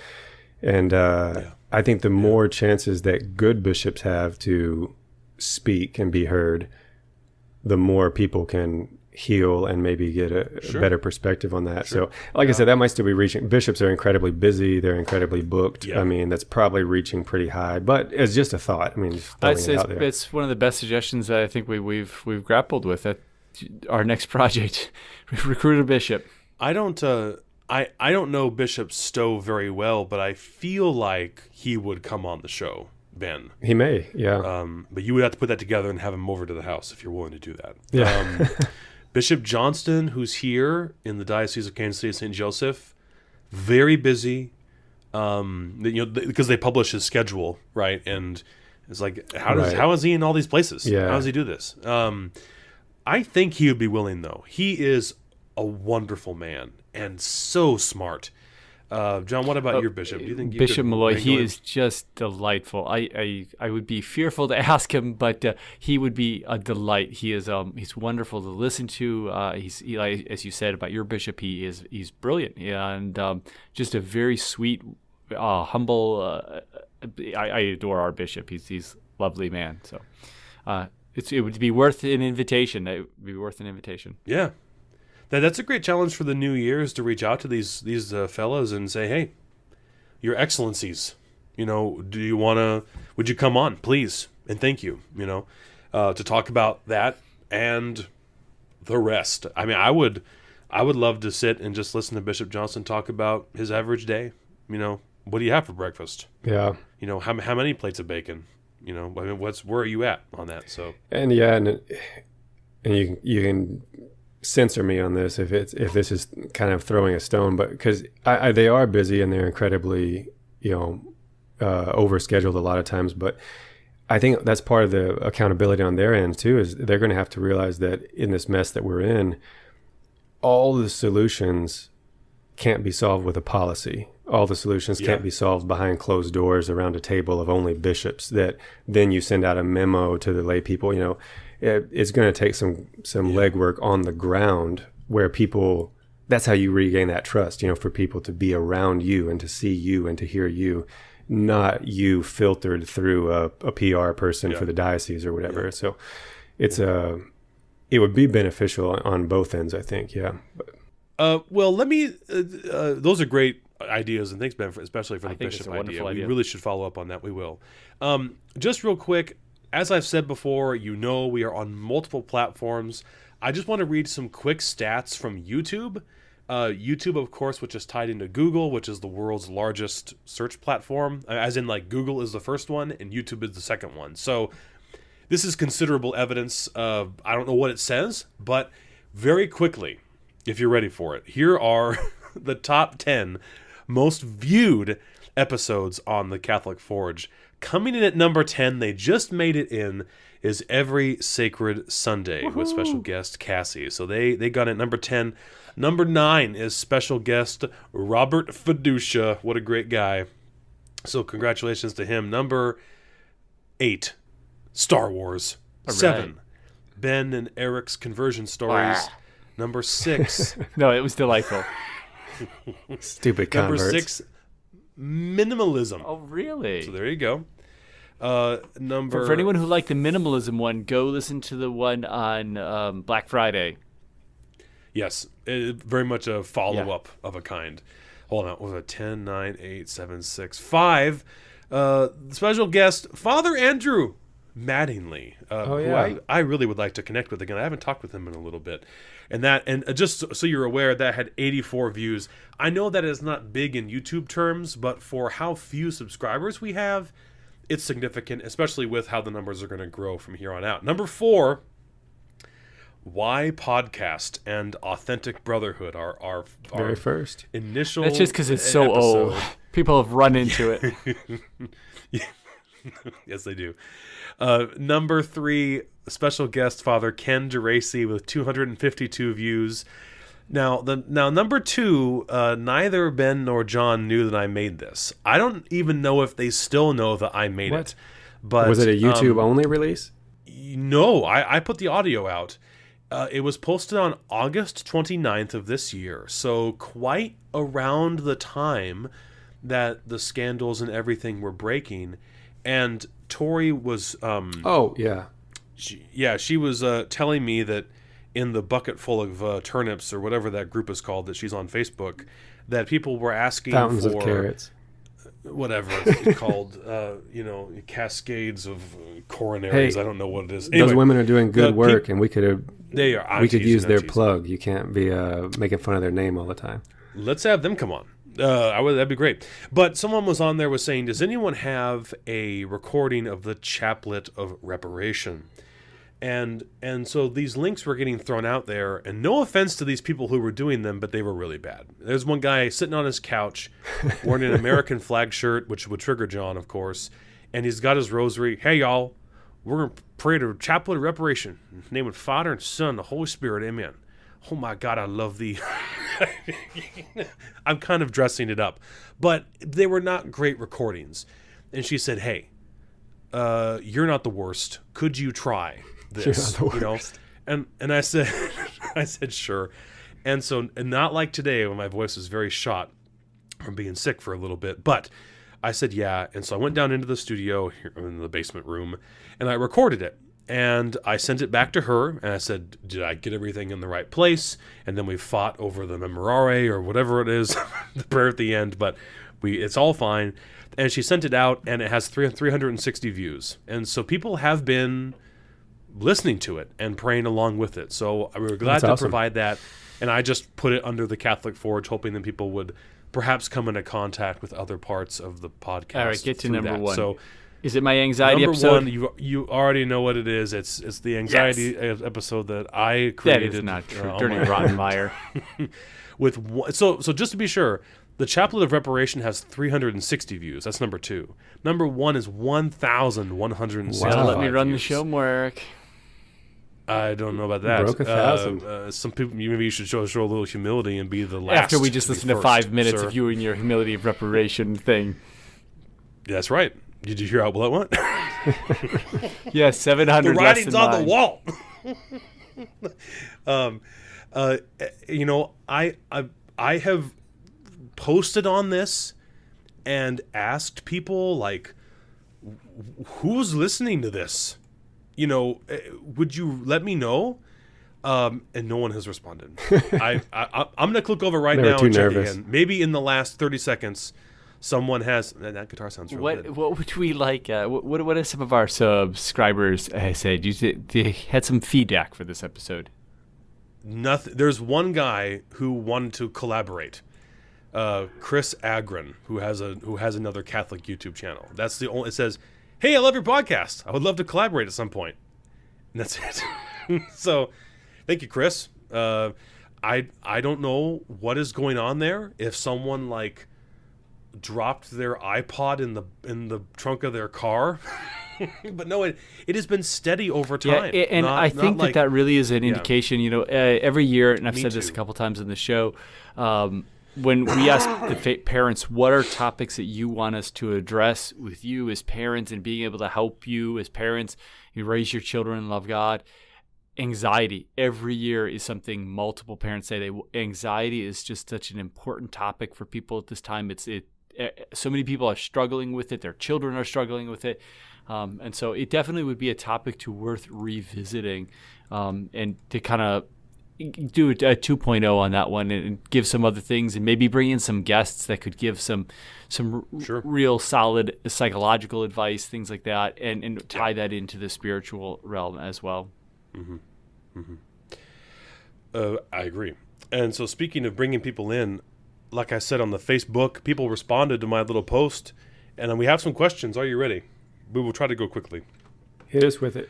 I think the more chances that good bishops have to speak and be heard, the more people can heal and maybe get a better perspective on that. So like I said, that might still be reaching. Bishops are incredibly busy. They're incredibly booked. I mean, that's probably reaching pretty high, but it's just a thought. I mean, just throwing it out there. It's one of the best suggestions that I think we've grappled with at our next project. Recruit a bishop. I don't know Bishop Stowe very well, but I feel like he would come on the show, Ben. He may, yeah. But you would have to put that together and have him over to the house if you're willing to do that. Yeah. Bishop Johnston, who's here in the Diocese of Kansas City, St. Joseph, very busy. Because they publish his schedule, right? And it's like, how is he in all these places? Yeah. How does he do this? I think he would be willing, though. He is a wonderful man and so smart. John, what about your bishop? Do you think Bishop Malloy? He is just delightful. I would be fearful to ask him, but he would be a delight. He's wonderful to listen to. He's as you said about your bishop, he's brilliant and just a very sweet, humble. I adore our bishop. He's a lovely man. So it would be worth an invitation. It would be worth an invitation. Yeah. That's a great challenge for the new year, is to reach out to these fellows and say, hey, your excellencies, would you come on, please? And thank you, to talk about that and the rest. I mean, I would love to sit and just listen to Bishop Johnson talk about his average day. What do you have for breakfast? Yeah. How many plates of bacon? I mean, where are you at on that? So. And you can censor me on this if this is kind of throwing a stone, but because they are busy and they're incredibly overscheduled a lot of times, but I think that's part of the accountability on their end too, is they're going to have to realize that in this mess that we're in, all the solutions can't be solved with a policy. All the solutions can't be solved behind closed doors around a table of only bishops that then you send out a memo to the lay people. It's going to take some legwork on the ground where people, that's how you regain that trust, for people to be around you and to see you and to hear you, not you filtered through a PR person for the diocese or whatever. So it would be beneficial on both ends, I think. Yeah. Well, let me, those are great ideas, and thanks, Ben, especially for the bishop idea. We really should follow up on that. We will. Just real quick, as I've said before, we are on multiple platforms. I just want to read some quick stats from YouTube YouTube, of course, which is tied into Google, which is the world's largest search platform. As in, like, Google is the first one and YouTube is the second one. So this is considerable evidence of, I don't know what it says, but very quickly, if you're ready for it, here are the top 10 most viewed episodes on the Catholic Forge. Coming in at number 10, they just made it in, is Every Sacred Sunday with special guest Cassie. So they got it at number 10. Number 9 is special guest Robert Fiducia. What a great guy. So congratulations to him. Number 8, Star Wars. All 7, right. Ben and Eric's conversion stories. Number 6. No, it was delightful. Stupid Number converts. 6, minimalism. Oh, really? So there you go. Number For anyone who liked the minimalism one, go listen to the one on Black Friday. Yes, very much a follow-up of a kind. Hold on, what was it? 10, 9, 8, 7, 6, 5. Special guest, Father Andrew Mattingly. Who I really would like to connect with again. I haven't talked with him in a little bit. And just so you're aware, that had 84 views. I know that is not big in YouTube terms, but for how few subscribers we have, it's significant, especially with how the numbers are going to grow from here on out. Number 4, Why Podcast and Authentic Brotherhood, our Very first. initial That's just because it's so old. People have run into it. Yes, they do. Number 3, special guest Father Ken Geraci with 252 views. Now number 2, neither Ben nor John knew that I made this. I don't even know if they still know that I made it. But Was it a YouTube only release? No, I put the audio out. It was posted on August 29th of this year, so quite around the time that the scandals and everything were breaking. And Tori was she was telling me that in the bucket full of turnips, or whatever that group is called that she's on Facebook, that people were asking Fountains for of carrots. whatever it's called, cascades of coronaries. Hey, I don't know what it is. Those Anyway, women are doing good work, and we could use their plug. plug. You can't be making fun of their name all the time. Let's have them come on. That'd be great. But someone was on there was saying, does anyone have a recording of the Chaplet of Reparation? And so these links were getting thrown out there, and no offense to these people who were doing them, but they were really bad. There's one guy sitting on his couch wearing an American flag shirt, which would trigger John, of course, and he's got his rosary. Hey, y'all, we're going to pray to Chaplet of Reparation. In the name of the Father and Son and the Holy Spirit, amen. Oh my God, I love thee. I'm kind of dressing it up. But they were not great recordings. And she said, hey, you're not the worst. Could you try this? You're not the worst. And I said, I said, sure. And so, and not like today when my voice was very shot from being sick for a little bit, but I said, yeah. And so I went down into the studio here in the basement room and I recorded it. And I sent it back to her, and I said, did I get everything in the right place? And then we fought over the memorare or whatever it is, the prayer at the end, but it's all fine. And she sent it out, and it has 360 views. And so people have been listening to it and praying along with it. So we were glad to provide that. And I just put it under the Catholic Forge, hoping that people would perhaps come into contact with other parts of the podcast. All right, get to number 1. So, is it my anxiety number episode? 1, you already know what it is. It's the anxiety episode that I created. That is not true. Dirty rotten liar. So just to be sure, the Chaplet of Reparation has 360 views. That's number 2. Number 1 is 1,160. Wow. Let me run the show more, Eric. I don't know about that. Broke 1,000. Some people, maybe you should show a little humility and be the last. After we just listened to 5 minutes sir. of you and your humility of reparation thing. That's right. Did you hear how well it went? Yeah, 700 The less writing's than on mine. the wall. I have posted on this and asked people, like, who's listening to this? Would you let me know? And no one has responded. I'm gonna click over right They were now too and check nervous. again. Maybe in the last 30 seconds, someone has. That guitar sounds real good. What would we like? What have some of our subscribers said? They had some feedback for this episode. nothing. There's one guy who wanted to collaborate, Chris Agron, who has another Catholic YouTube channel. That's the only. It says, "Hey, I love your podcast. I would love to collaborate at some point," and that's it. So, thank you, Chris. I don't know what is going on there. If someone like dropped their iPod in the trunk of their car. But no, it has been steady over time. Yeah, and I think that really is an indication. You know, every year, and I've said this a couple times in the show, when we ask the parents, what are topics that you want us to address with you as parents, and being able to help you as parents, you raise your children and love God. Anxiety every year is something multiple parents say. Anxiety is just such an important topic for people at this time. So many people are struggling with it. Their children are struggling with it. And so it definitely would be a topic worth revisiting, and to kind of do a 2.0 on that one, and give some other things, and maybe bring in some guests that could give some real solid psychological advice, things like that, and tie that into the spiritual realm as well. Mm-hmm. Mm-hmm. I agree. And so speaking of bringing people in, like I said on the Facebook, people responded to my little post, and we have some questions. Are you ready? We will try to go quickly. Hit us with it.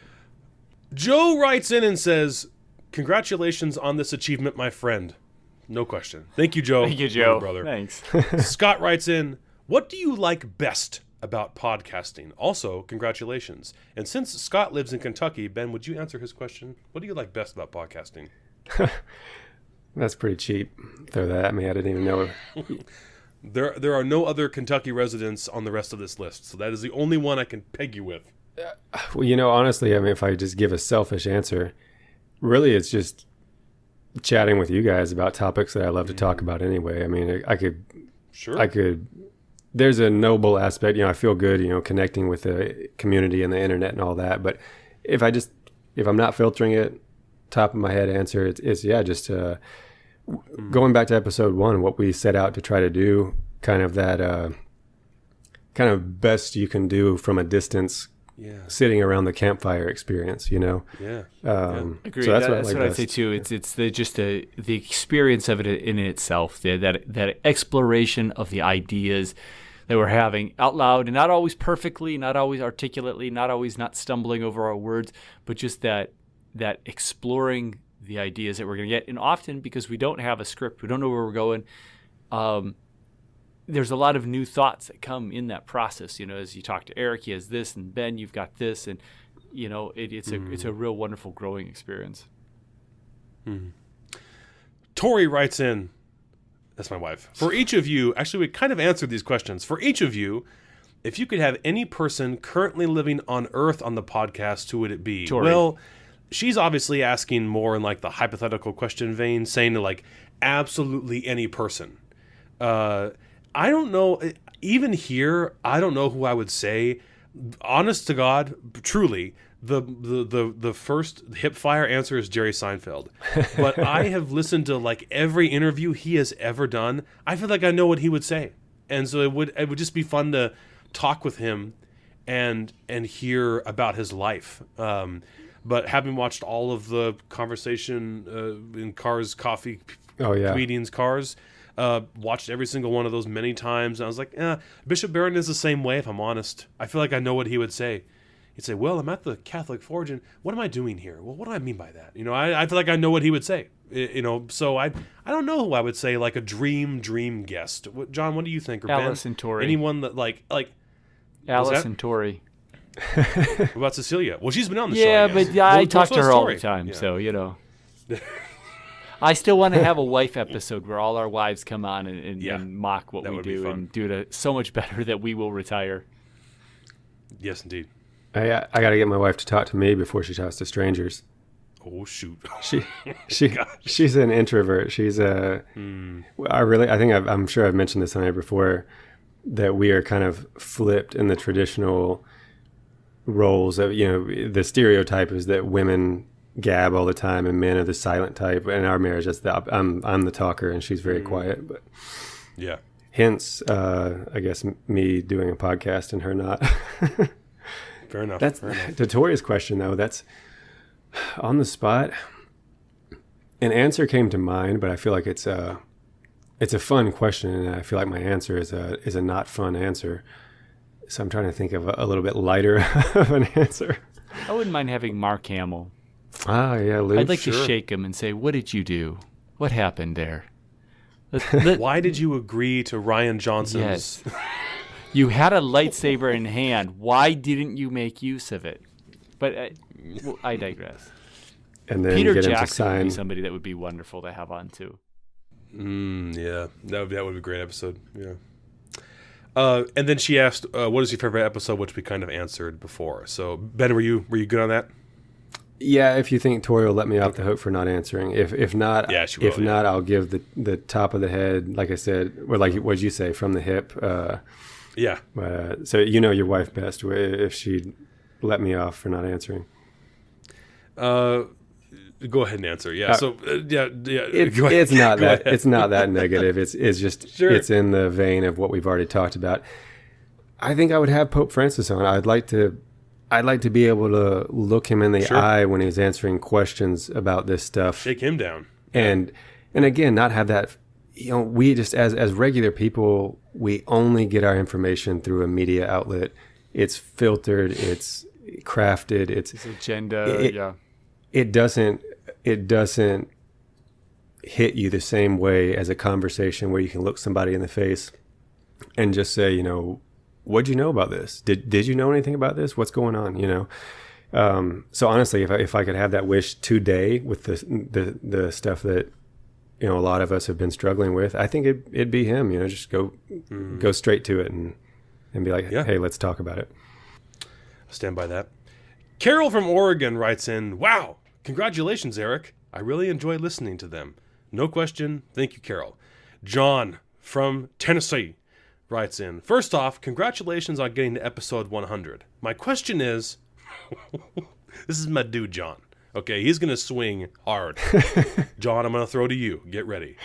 Joe writes in and says, "Congratulations on this achievement, my friend." No question. Thank you, Joe. Thank you, Joe. Brother. Thanks. Scott writes in, "What do you like best about podcasting? Also, congratulations." And since Scott lives in Kentucky, Ben, would you answer his question? What do you like best about podcasting? That's pretty cheap. Throw that at me. I didn't even know. There are no other Kentucky residents on the rest of this list, so that is the only one I can peg you with. Well, honestly, I mean, if I just give a selfish answer, really it's just chatting with you guys about topics that I love to talk about anyway. I mean, I could, there's a noble aspect, I feel good, connecting with the community and the internet and all that. But if I'm not filtering it, top of my head answer, it's just going back to episode 1, what we set out to try to do, kind of that kind of best you can do from a distance, sitting around the campfire experience, Agreed. So that's what I'd say too. It's the experience of it in itself, that exploration of the ideas that we're having out loud, and not always perfectly, not always articulately, not stumbling over our words, but just that exploring the ideas that we're going to get. And often, because we don't have a script, we don't know where we're going, there's a lot of new thoughts that come in that process. As you talk to Eric, he has this, and Ben, you've got this, and it's a real wonderful growing experience. Mm-hmm. Tori writes in, that's my wife. For each of you, actually we kind of answered these questions. For each of you, if you could have any person currently living on Earth on the podcast, who would it be? Tori. Well, she's obviously asking more in like the hypothetical question vein, saying like absolutely any person. I don't know. Even here, I don't know who I would say. Honest to God, truly, the first hipfire answer is Jerry Seinfeld. But I have listened to like every interview he has ever done. I feel like I know what he would say, and so it would just be fun to talk with him and hear about his life. But having watched all of the conversation in Cars, Coffee, Comedians, Cars. Watched every single one of those many times, and I was like, Bishop Barron is the same way, if I'm honest. I feel like I know what he would say. He'd say, well, I'm at the Catholic Forge, and what am I doing here? Well, what do I mean by that? I feel like I know what he would say. So I don't know who I would say, like a dream guest. John, what do you think? Or Alice Ben? and Tori. Anyone that like Alice and Tori. What about Cecilia? Well, she's been on the show. Yeah, but I talk to her all the time, so I still want to have a wife episode where all our wives come on and mock what we do and do it so much better that we will retire. Yes, indeed. I got to get my wife to talk to me before she talks to strangers. Oh shoot! She's an introvert. She's I think I'm sure I've mentioned this on here before, that we are kind of flipped in the traditional roles of the stereotype is that women gab all the time and men are the silent type. In our marriage, that's I'm the talker and she's very quiet. But hence I guess me doing a podcast and her not. Fair enough. That's to Tori's question though. That's on the spot. An answer came to mind, but I feel like it's a fun question, and I feel like my answer is a not fun answer. So I'm trying to think of a little bit lighter of an answer. I wouldn't mind having Mark Hamill. Ah, yeah, Luke. I'd like to shake him and say, "What did you do? What happened there? Why did you agree to Ryan Johnson's? Yes. You had a lightsaber in hand. Why didn't you make use of it?" But I digress. And then Peter get him to Jackson would sign. be somebody that would be wonderful to have on too. Yeah, that would be a great episode. Yeah. And then she asked, "What is your favorite episode?" Which we kind of answered before. So Ben, were you good on that? Yeah, if you think Tori will let me off the hook for not answering. If not, Yeah, she will, if not, I'll give the top of the head, like I said, or like what'd you say, from the hip. Yeah. So you know your wife best if she let me off for not answering. Go ahead and answer. Yeah. Yeah. It's not that it's not that negative. It's just Sure. It's in the vein of what we've already talked about. I think I would have Pope Francis on. I'd like to be able to look him in the eye when he's answering questions about this stuff. Shake him down. And again, not have that. We just as regular people, we only get our information through a media outlet. It's filtered. It's crafted. It's agenda. Yeah. It doesn't hit you the same way as a conversation where you can look somebody in the face and just say, what'd you know about this? Did you know anything about this? What's going on? So honestly, if I could have that wish today with the stuff that a lot of us have been struggling with, I think it'd be him. Just go straight to it and be like, hey, let's talk about it. I'll stand by that. Carol from Oregon writes in, "Wow, congratulations, Eric. I really enjoy listening to them. No question. Thank you, Carol." John from Tennessee writes in, "First off, congratulations on getting to episode 100. My question is," this is my dude, John. Okay, he's going to swing hard. John, I'm going to throw to you. Get ready.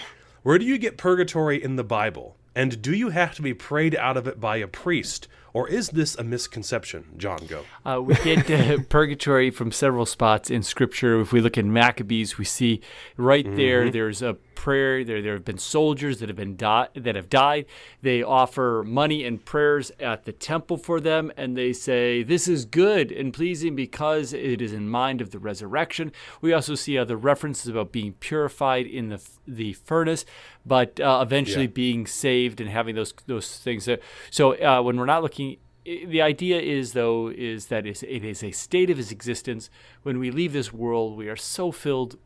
Where do you get purgatory in the Bible? And do you have to be prayed out of it by a priest? Or is this a misconception? John, go. We get purgatory from several spots in Scripture. If we look in Maccabees, we see right there, there's a prayer. There have been soldiers that have died. They offer money and prayers at the temple for them, and they say, "This is good and pleasing because it is in mind of the resurrection." We also see other references about being purified in the furnace, but eventually being saved and having those things. So when we're not looking, the idea is that it is a state of his existence. When we leave this world, we are so filled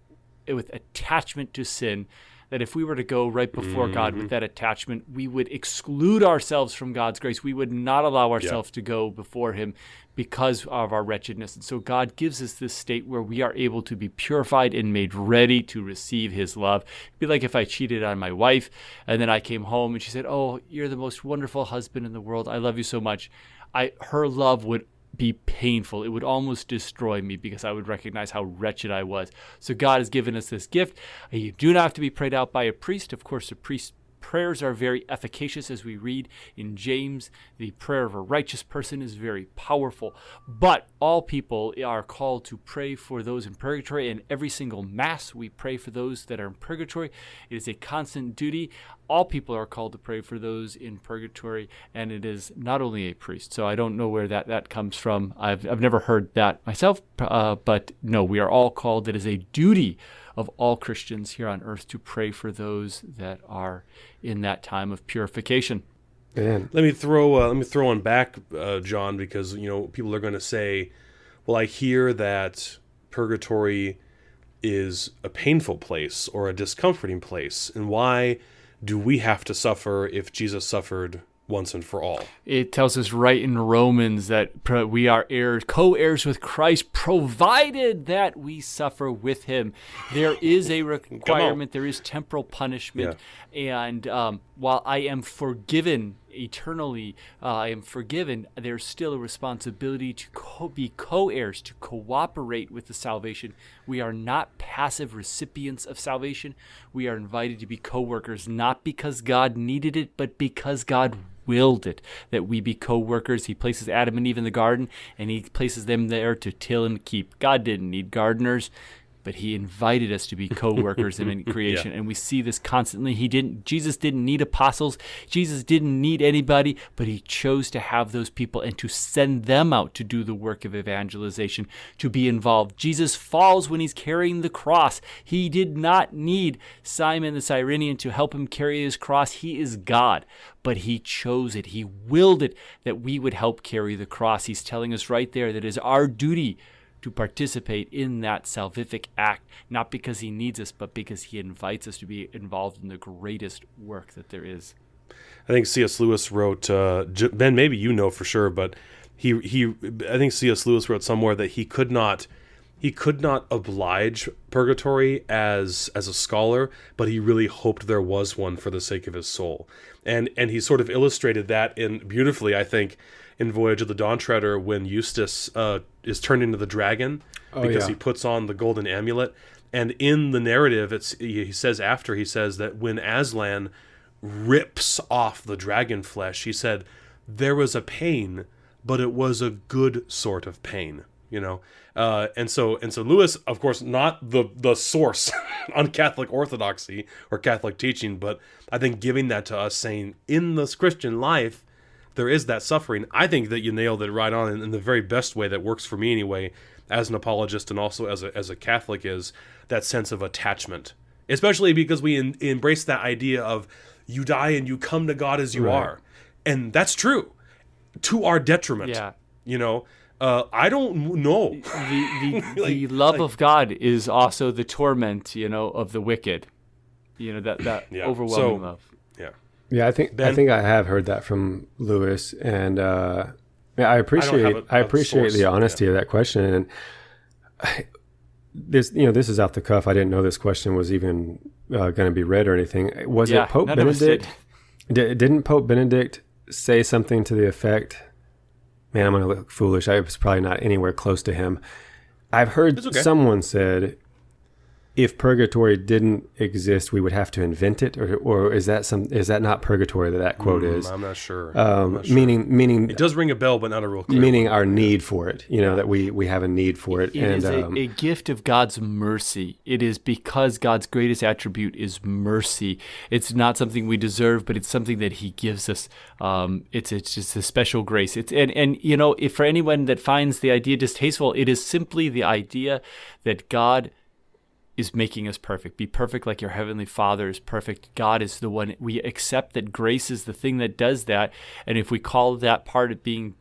with attachment to sin that if we were to go right before God with that attachment, we would exclude ourselves from God's grace. We would not allow ourselves to go before him because of our wretchedness. And so God gives us this state where we are able to be purified and made ready to receive his love. It'd be like if I cheated on my wife and then I came home and she said, "Oh, you're the most wonderful husband in the world. I love you so much." Her love would be painful. It would almost destroy me because I would recognize how wretched I was. So God has given us this gift. You do not have to be prayed out by a priest. Of course, a priest prayers are very efficacious, as we read in James. The prayer of a righteous person is very powerful. But all people are called to pray for those in purgatory, and every single Mass we pray for those that are in purgatory. It is a constant duty. All people are called to pray for those in purgatory, and it is not only a priest. So I don't know where that comes from. I've never heard that myself, but no, we are all called. It is a duty of all Christians here on earth to pray for those that are in that time of purification. Man. Let me throw one back, John, because people are going to say, "Well, I hear that purgatory is a painful place or a discomforting place, and why do we have to suffer if Jesus suffered once and for all?" It tells us right in Romans that we are co-heirs with Christ, provided that we suffer with him. There is a requirement. There is temporal punishment. Yeah. And while I am forgiven eternally, I am forgiven, there's still a responsibility to be co-heirs, to cooperate with the salvation. We are not passive recipients of salvation. We are invited to be co-workers, not because God needed it, but because God willed it, that we be co-workers. He places Adam and Eve in the garden, and he places them there to till and keep. God didn't need gardeners. but he invited us to be co-workers in creation. Yeah. And we see this constantly. Jesus didn't need apostles. Jesus didn't need anybody, but he chose to have those people and to send them out to do the work of evangelization, to be involved. Jesus falls when he's carrying the cross. He did not need Simon the Cyrenian to help him carry his cross. He is God, but he chose it. He willed it that we would help carry the cross. He's telling us right there that it is our duty to participate in that salvific act, not because he needs us, but because he invites us to be involved in the greatest work that there is. I think C.S. Lewis wrote, Ben, maybe you know for sure, but I think C.S. Lewis wrote somewhere that he could not oblige purgatory as a scholar, but he really hoped there was one for the sake of his soul. And he sort of illustrated that beautifully, I think, in Voyage of the Dawn Treader, when Eustace is turned into the dragon because he puts on the golden amulet. And in the narrative, he says that when Aslan rips off the dragon flesh, he said, there was a pain, but it was a good sort of pain, you know? And so Lewis, of course, not the source on Catholic orthodoxy or Catholic teaching, but I think giving that to us, saying in this Christian life, there is that suffering. I think that you nailed it right on in the very best way that works for me anyway, as an apologist and also as a Catholic, is that sense of attachment, especially because we embrace that idea of you die and you come to God as you are. And that's true to our detriment. Yeah. You know, I don't know. The love of God is also the torment, of the wicked. That overwhelming love. Yeah. Yeah, I think I have heard that from Lewis, and I appreciate the honesty of that question. And this is off the cuff. I didn't know this question was even going to be read or anything. Was it Pope Benedict? Didn't Pope Benedict say something to the effect? Man, I'm going to look foolish. I was probably not anywhere close to him. I've heard someone said, if purgatory didn't exist, we would have to invent it, or is that not purgatory that quote is? I'm not sure. Meaning it does ring a bell, but not a real clear meaning one. Our need for it. That we have a need for it. It is a gift of God's mercy. It is because God's greatest attribute is mercy. It's not something we deserve, but it's something that He gives us. It's just a special grace. If for anyone that finds the idea distasteful, it is simply the idea that God is making us perfect. Be perfect like your heavenly Father is perfect. God is the one. We accept that grace is the thing that does that. And if we call that part of being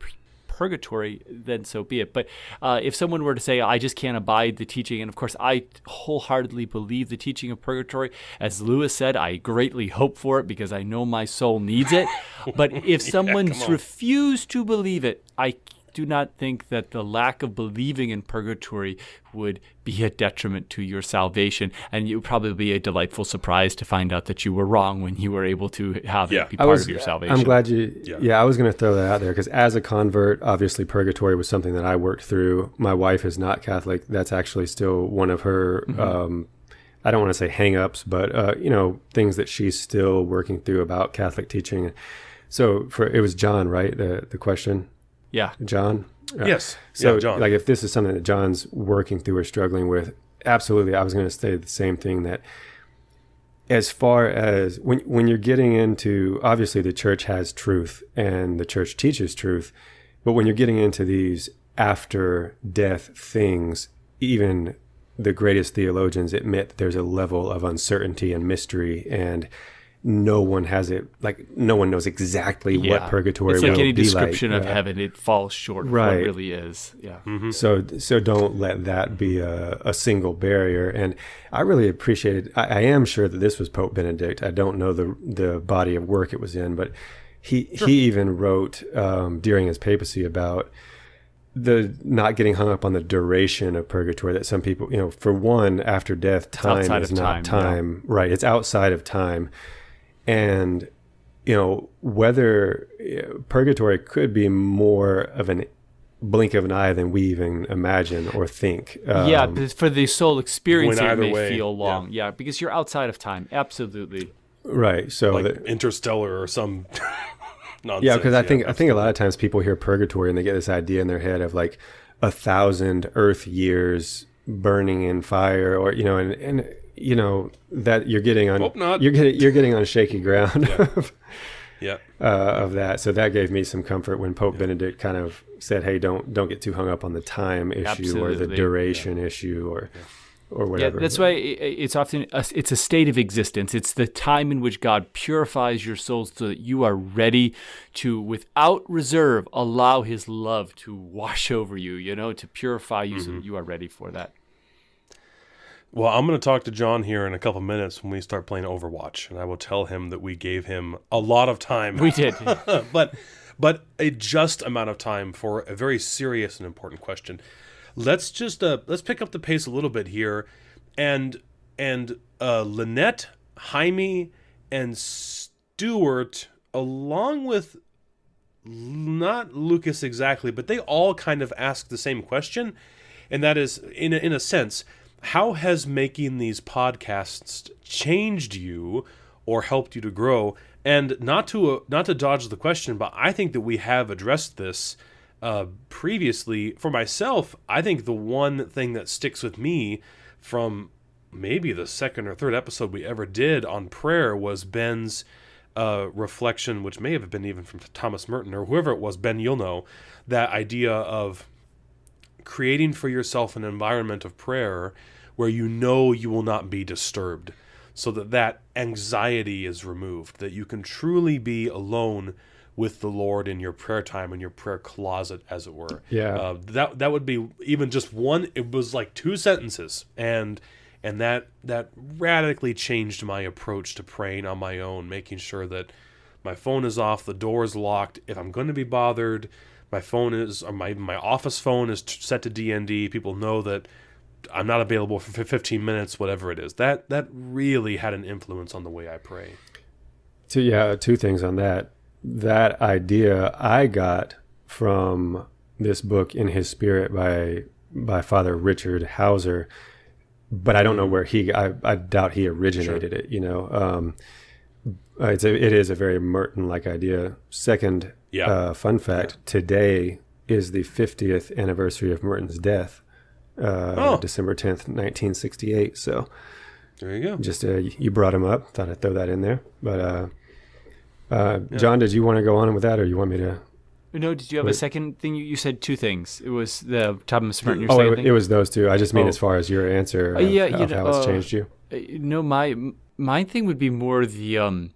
purgatory, then so be it. But if someone were to say, I just can't abide the teaching, and of course I wholeheartedly believe the teaching of purgatory, as Lewis said, I greatly hope for it because I know my soul needs it. But if someone's refused to believe it, I do not think that the lack of believing in purgatory would be a detriment to your salvation, and it would probably be a delightful surprise to find out that you were wrong when you were able to have it be part of your salvation. I'm glad I was going to throw that out there because as a convert, obviously purgatory was something that I worked through. My wife is not Catholic. That's actually still one of her, I don't want to say hang-ups, but, things that she's still working through about Catholic teaching. So it was John, right? The question? Yeah. John? Yes. So, John. like, if this is something that John's working through or struggling with, absolutely, I was going to say the same thing, that as far as when you're getting into, obviously the church has truth and the church teaches truth, but when you're getting into these after death things, even the greatest theologians admit that there's a level of uncertainty and mystery, and no one knows exactly what purgatory will be like. It's like any description of heaven. It falls short of what it really is. Yeah. Mm-hmm. So don't let that be a single barrier. And I really appreciated, I am sure that this was Pope Benedict. I don't know the body of work it was in, but he even wrote during his papacy about the not getting hung up on the duration of purgatory, that some people, for one, after death, time is not time. Yeah. Right. It's outside of time. And, whether purgatory could be more of a blink of an eye than we even imagine or think. But for the soul experience, it may feel long. Yeah. Because you're outside of time. Absolutely. Right. So like Interstellar or some nonsense. Yeah, because I think a lot of times people hear purgatory and they get this idea in their head of like 1,000 Earth years burning in fire, or and that you're getting on Hope not. you're getting on shaky ground. Yeah. Of that. So that gave me some comfort when Pope Benedict kind of said, hey, don't get too hung up on the time issue or the duration issue or whatever. Yeah, that's why it's often it's a state of existence. It's the time in which God purifies your soul so that you are ready to, without reserve, allow his love to wash over you, to purify you so that you are ready for that. Well, I'm going to talk to John here in a couple minutes when we start playing Overwatch, and I will tell him that we gave him a lot of time. We did. but a just amount of time for a very serious and important question. Let's pick up the pace a little bit here, and Lynette, Jaime, and Stuart, along with not Lucas exactly, but they all kind of ask the same question, and that is, in a sense, how has making these podcasts changed you or helped you to grow? And not to dodge the question, but I think that we have addressed this previously. For myself, I think the one thing that sticks with me from maybe the second or third episode we ever did on prayer was Ben's reflection, which may have been even from Thomas Merton or whoever it was. Ben, you'll know, that idea of creating for yourself an environment of prayer where you will not be disturbed, so that anxiety is removed, that you can truly be alone with the Lord in your prayer time, in your prayer closet, as it were. Yeah. That would be even just one. It was like 2 sentences, and that radically changed my approach to praying on my own, making sure that my phone is off, the door is locked. If I'm going to be bothered, my phone is, or my office phone is set to DND. People know that I'm not available for 15 minutes, whatever it is. That really had an influence on the way I pray. Two things on that. That idea I got from this book, In His Spirit, by Father Richard Hauser, but I don't know where I doubt he originated it. It is a very Merton-like idea. Second, fun fact: today is the 50th anniversary of Merton's death. December 10th, 1968. So there you go. Just you brought him up. Thought I'd throw that in there. But John, did you want to go on with that, or you want me to? No, did you have a second thing? You said 2 things. It was the Thomas Merton. It was those 2. I just mean as far as your answer, how it's changed you. No, my thing would be more the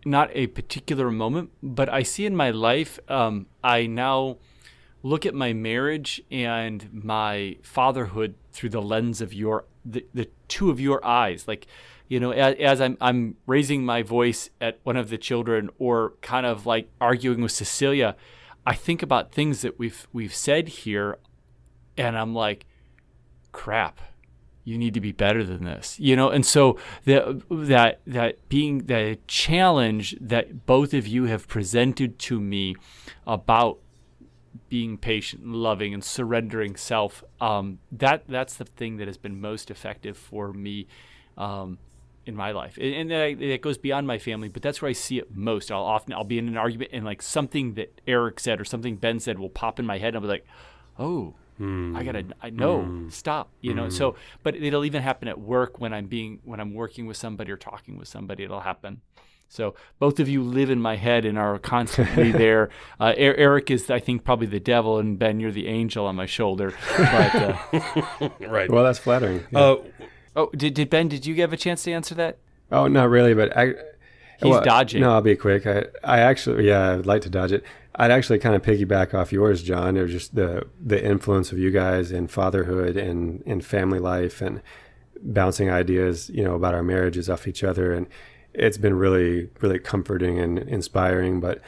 not a particular moment, but I see in my life. I now look at my marriage and my fatherhood through the lens of the 2 of your eyes. Like, as I'm raising my voice at one of the children, or kind of like arguing with Cecilia, I think about things that we've said here, and I'm like, crap, you need to be better than this, And so that being the challenge that both of you have presented to me about being patient and loving and surrendering self, that's the thing that has been most effective for me in my life, and that goes beyond my family, but that's where I see it most. I'll be in an argument, and like something that Eric said or something Ben said will pop in my head, and I'll be like, oh, stop, So, but it'll even happen at work when I'm working with somebody or talking with somebody. It'll happen. So both of you live in my head and are constantly there. Eric is, I think, probably the devil, and Ben, you're the angel on my shoulder. But, right. Well, that's flattering. Yeah. Did Ben? Did you have a chance to answer that? Oh, not really, but He's dodging. No, I'll be quick. I actually, I'd like to dodge it. I'd actually kind of piggyback off yours, John. It was just the influence of you guys in fatherhood and in family life, and bouncing ideas, about our marriages off each other, and it's been really, really comforting and inspiring. But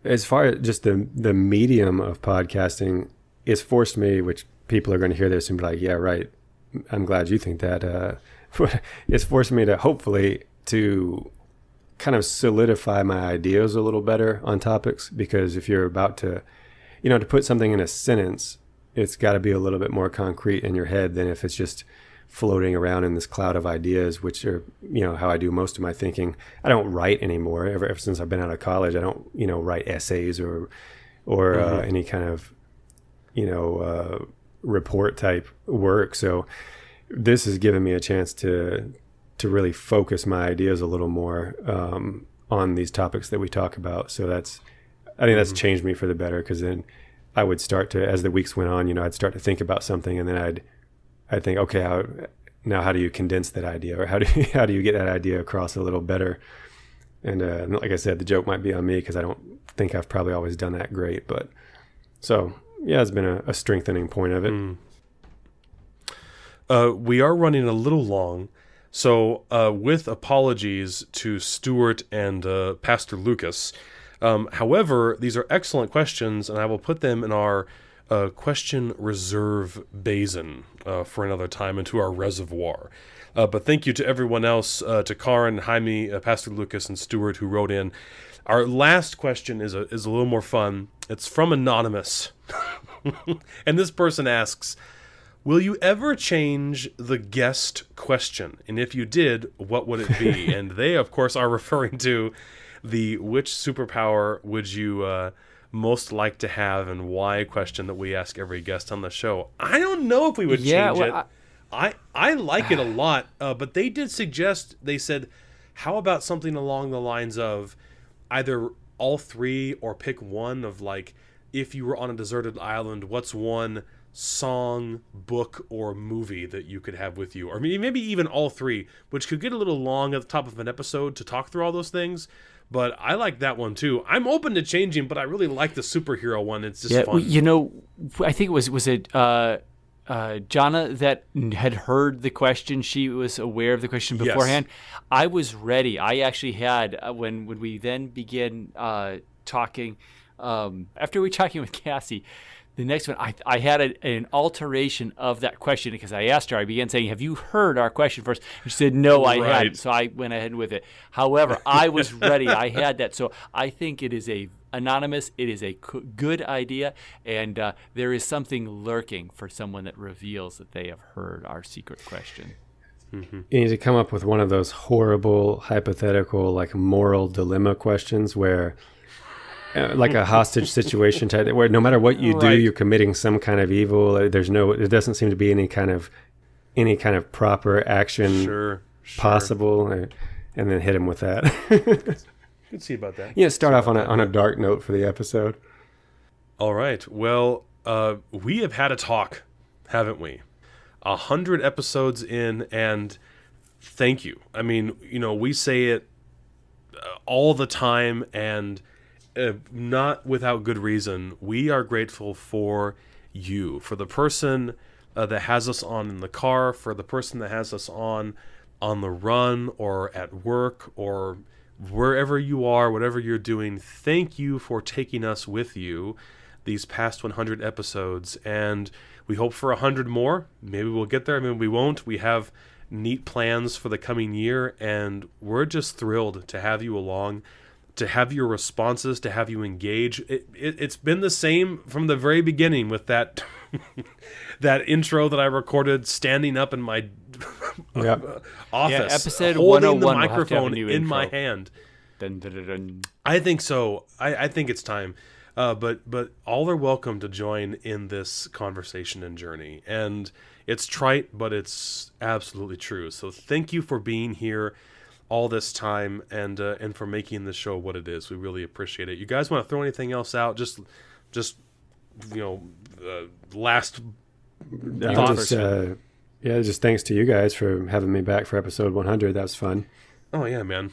as far as just the medium of podcasting, it's forced me, which people are going to hear this and be like, yeah, right. I'm glad you think that. It's forced me to hopefully to kind of solidify my ideas a little better on topics, because if you're about to, to put something in a sentence, it's got to be a little bit more concrete in your head than if it's just floating around in this cloud of ideas, which are, how I do most of my thinking. I don't write anymore. Ever since I've been out of college, I don't, write essays or any kind of, report type work. So this has given me a chance to really focus my ideas a little more on these topics that we talk about. So I think that's changed me for the better, because then I would start to, as the weeks went on, I'd start to think about something, and then I'd think, okay, how do you condense that idea, or how do you get that idea across a little better? And like I said, the joke might be on me, because I don't think I've probably always done that great. But so yeah, it's been a strengthening point of it. We are running a little long, so with apologies to Stuart and Pastor Lucas. However, these are excellent questions, and I will put them in our question reserve basin for another time, into our reservoir. But thank you to everyone else, to Karin, Jaime, Pastor Lucas, and Stuart, who wrote in. Our last question is a little more fun. It's from Anonymous. And this person asks, will you ever change the guest question? And if you did, what would it be? And they, of course, are referring to which superpower would you most like to have and why question that we ask every guest on the show. I don't know if we would change it. I like it a lot, but they did suggest, they said, how about something along the lines of either all three, or pick one of, like, if you were on a deserted island, what's one song, book, or movie that you could have with you? Or maybe even all three, which could get a little long at the top of an episode to talk through all those things. But I like that one too. I'm open to changing, but I really like the superhero one. It's just fun. I think was it Jana that had heard the question? She was aware of the question beforehand. Yes. I was ready. I actually had when we then began talking. After we were talking with Cassie, the next one, I had an alteration of that question, because I asked her, I began saying, have you heard our question first? And she said, no, I hadn't. So I went ahead with it. However, I was ready. I had that. So I think it is anonymous. It is a good idea. And there is something lurking for someone that reveals that they have heard our secret question. Mm-hmm. You need to come up with one of those horrible, hypothetical, like moral dilemma questions where... like a hostage situation type, where no matter what you do, you're committing some kind of evil. It doesn't seem to be any kind of proper action possible, and then hit him with that. Could see about that. Yeah, start off on a dark note for the episode. All right. Well, we have had a talk, haven't we? 100 episodes in, and thank you. I mean, we say it all the time, and not without good reason. We are grateful for you, for the person that has us on in the car, for the person that has us on the run or at work or wherever you are, whatever you're doing. Thank you for taking us with you these past 100 episodes, and we hope for 100 more. Maybe we'll get there, maybe we won't. We have neat plans for the coming year, and we're just thrilled to have you along, to have your responses, to have you engage. It's been the same from the very beginning with that that intro that I recorded standing up in my office, episode holding 101 the microphone in my hand. Dun, dun, dun, dun. I think so. I think it's time. But all are welcome to join in this conversation and journey. And it's trite, but it's absolutely true. So thank you for being here all this time, and for making the show what it is. We really appreciate it. You guys want to throw anything else out? Just last thoughts. Just thanks to you guys for having me back for episode 100. That was fun. Oh yeah, man.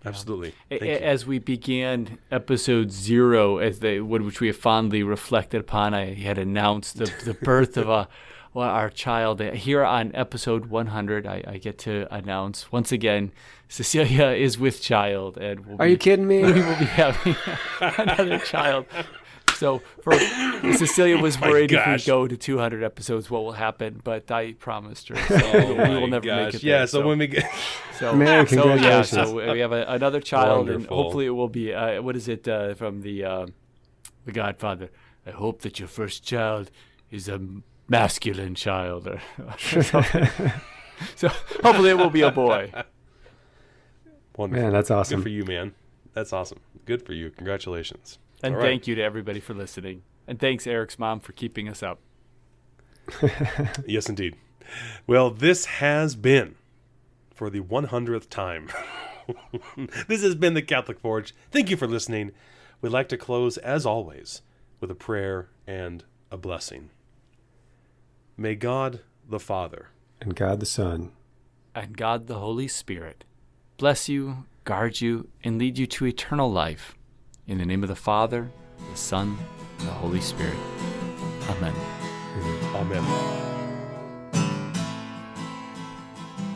Absolutely. As we began episode 0, which we have fondly reflected upon, I had announced the birth of our child. Here on episode 100, I get to announce once again, Cecilia is with child, and are you kidding me? We will be having another child. So Cecilia was worried if we go to 200 episodes, what will happen? But I promised her, so we will never make it there. Yeah, so when we get... Man, congratulations. So we have another child, Wonderful. And hopefully it will be, what is it from The Godfather? I hope that your first child is a masculine child. So hopefully it will be a boy. Wonderful. Man, that's awesome. Good for you, man. That's awesome. Good for you. Congratulations. And thank you to everybody for listening. And thanks, Eric's mom, for keeping us up. Yes, indeed. Well, this has been, for the 100th time, this has been the Catholic Forge. Thank you for listening. We'd like to close, as always, with a prayer and a blessing. May God the Father, and God the Son, and God the Holy Spirit bless you, guard you, and lead you to eternal life. In the name of the Father, the Son, and the Holy Spirit. Amen. Amen.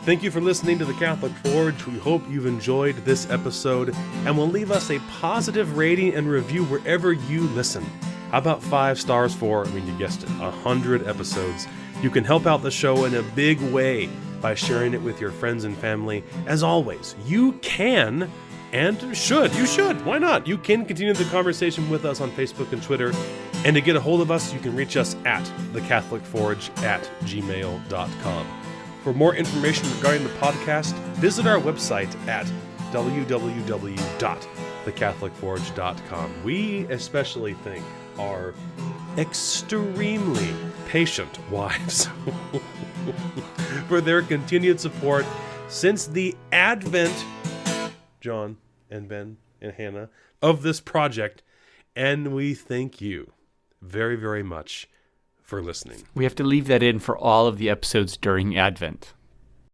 Thank you for listening to the Catholic Forge. We hope you've enjoyed this episode and will leave us a positive rating and review wherever you listen. How about 5 stars for, you guessed it, 100 episodes. You can help out the show in a big way by sharing it with your friends and family. As always, you can and you should, why not? You can continue the conversation with us on Facebook and Twitter. And to get a hold of us, you can reach us at thecatholicforge@gmail.com. For more information regarding the podcast, visit our website at www.thecatholicforge.com. We especially thank our extremely patient wives for their continued support since the advent, John and Ben and Hannah, of this project. And we thank you very, very much for listening. We have to leave that in for all of the episodes during Advent.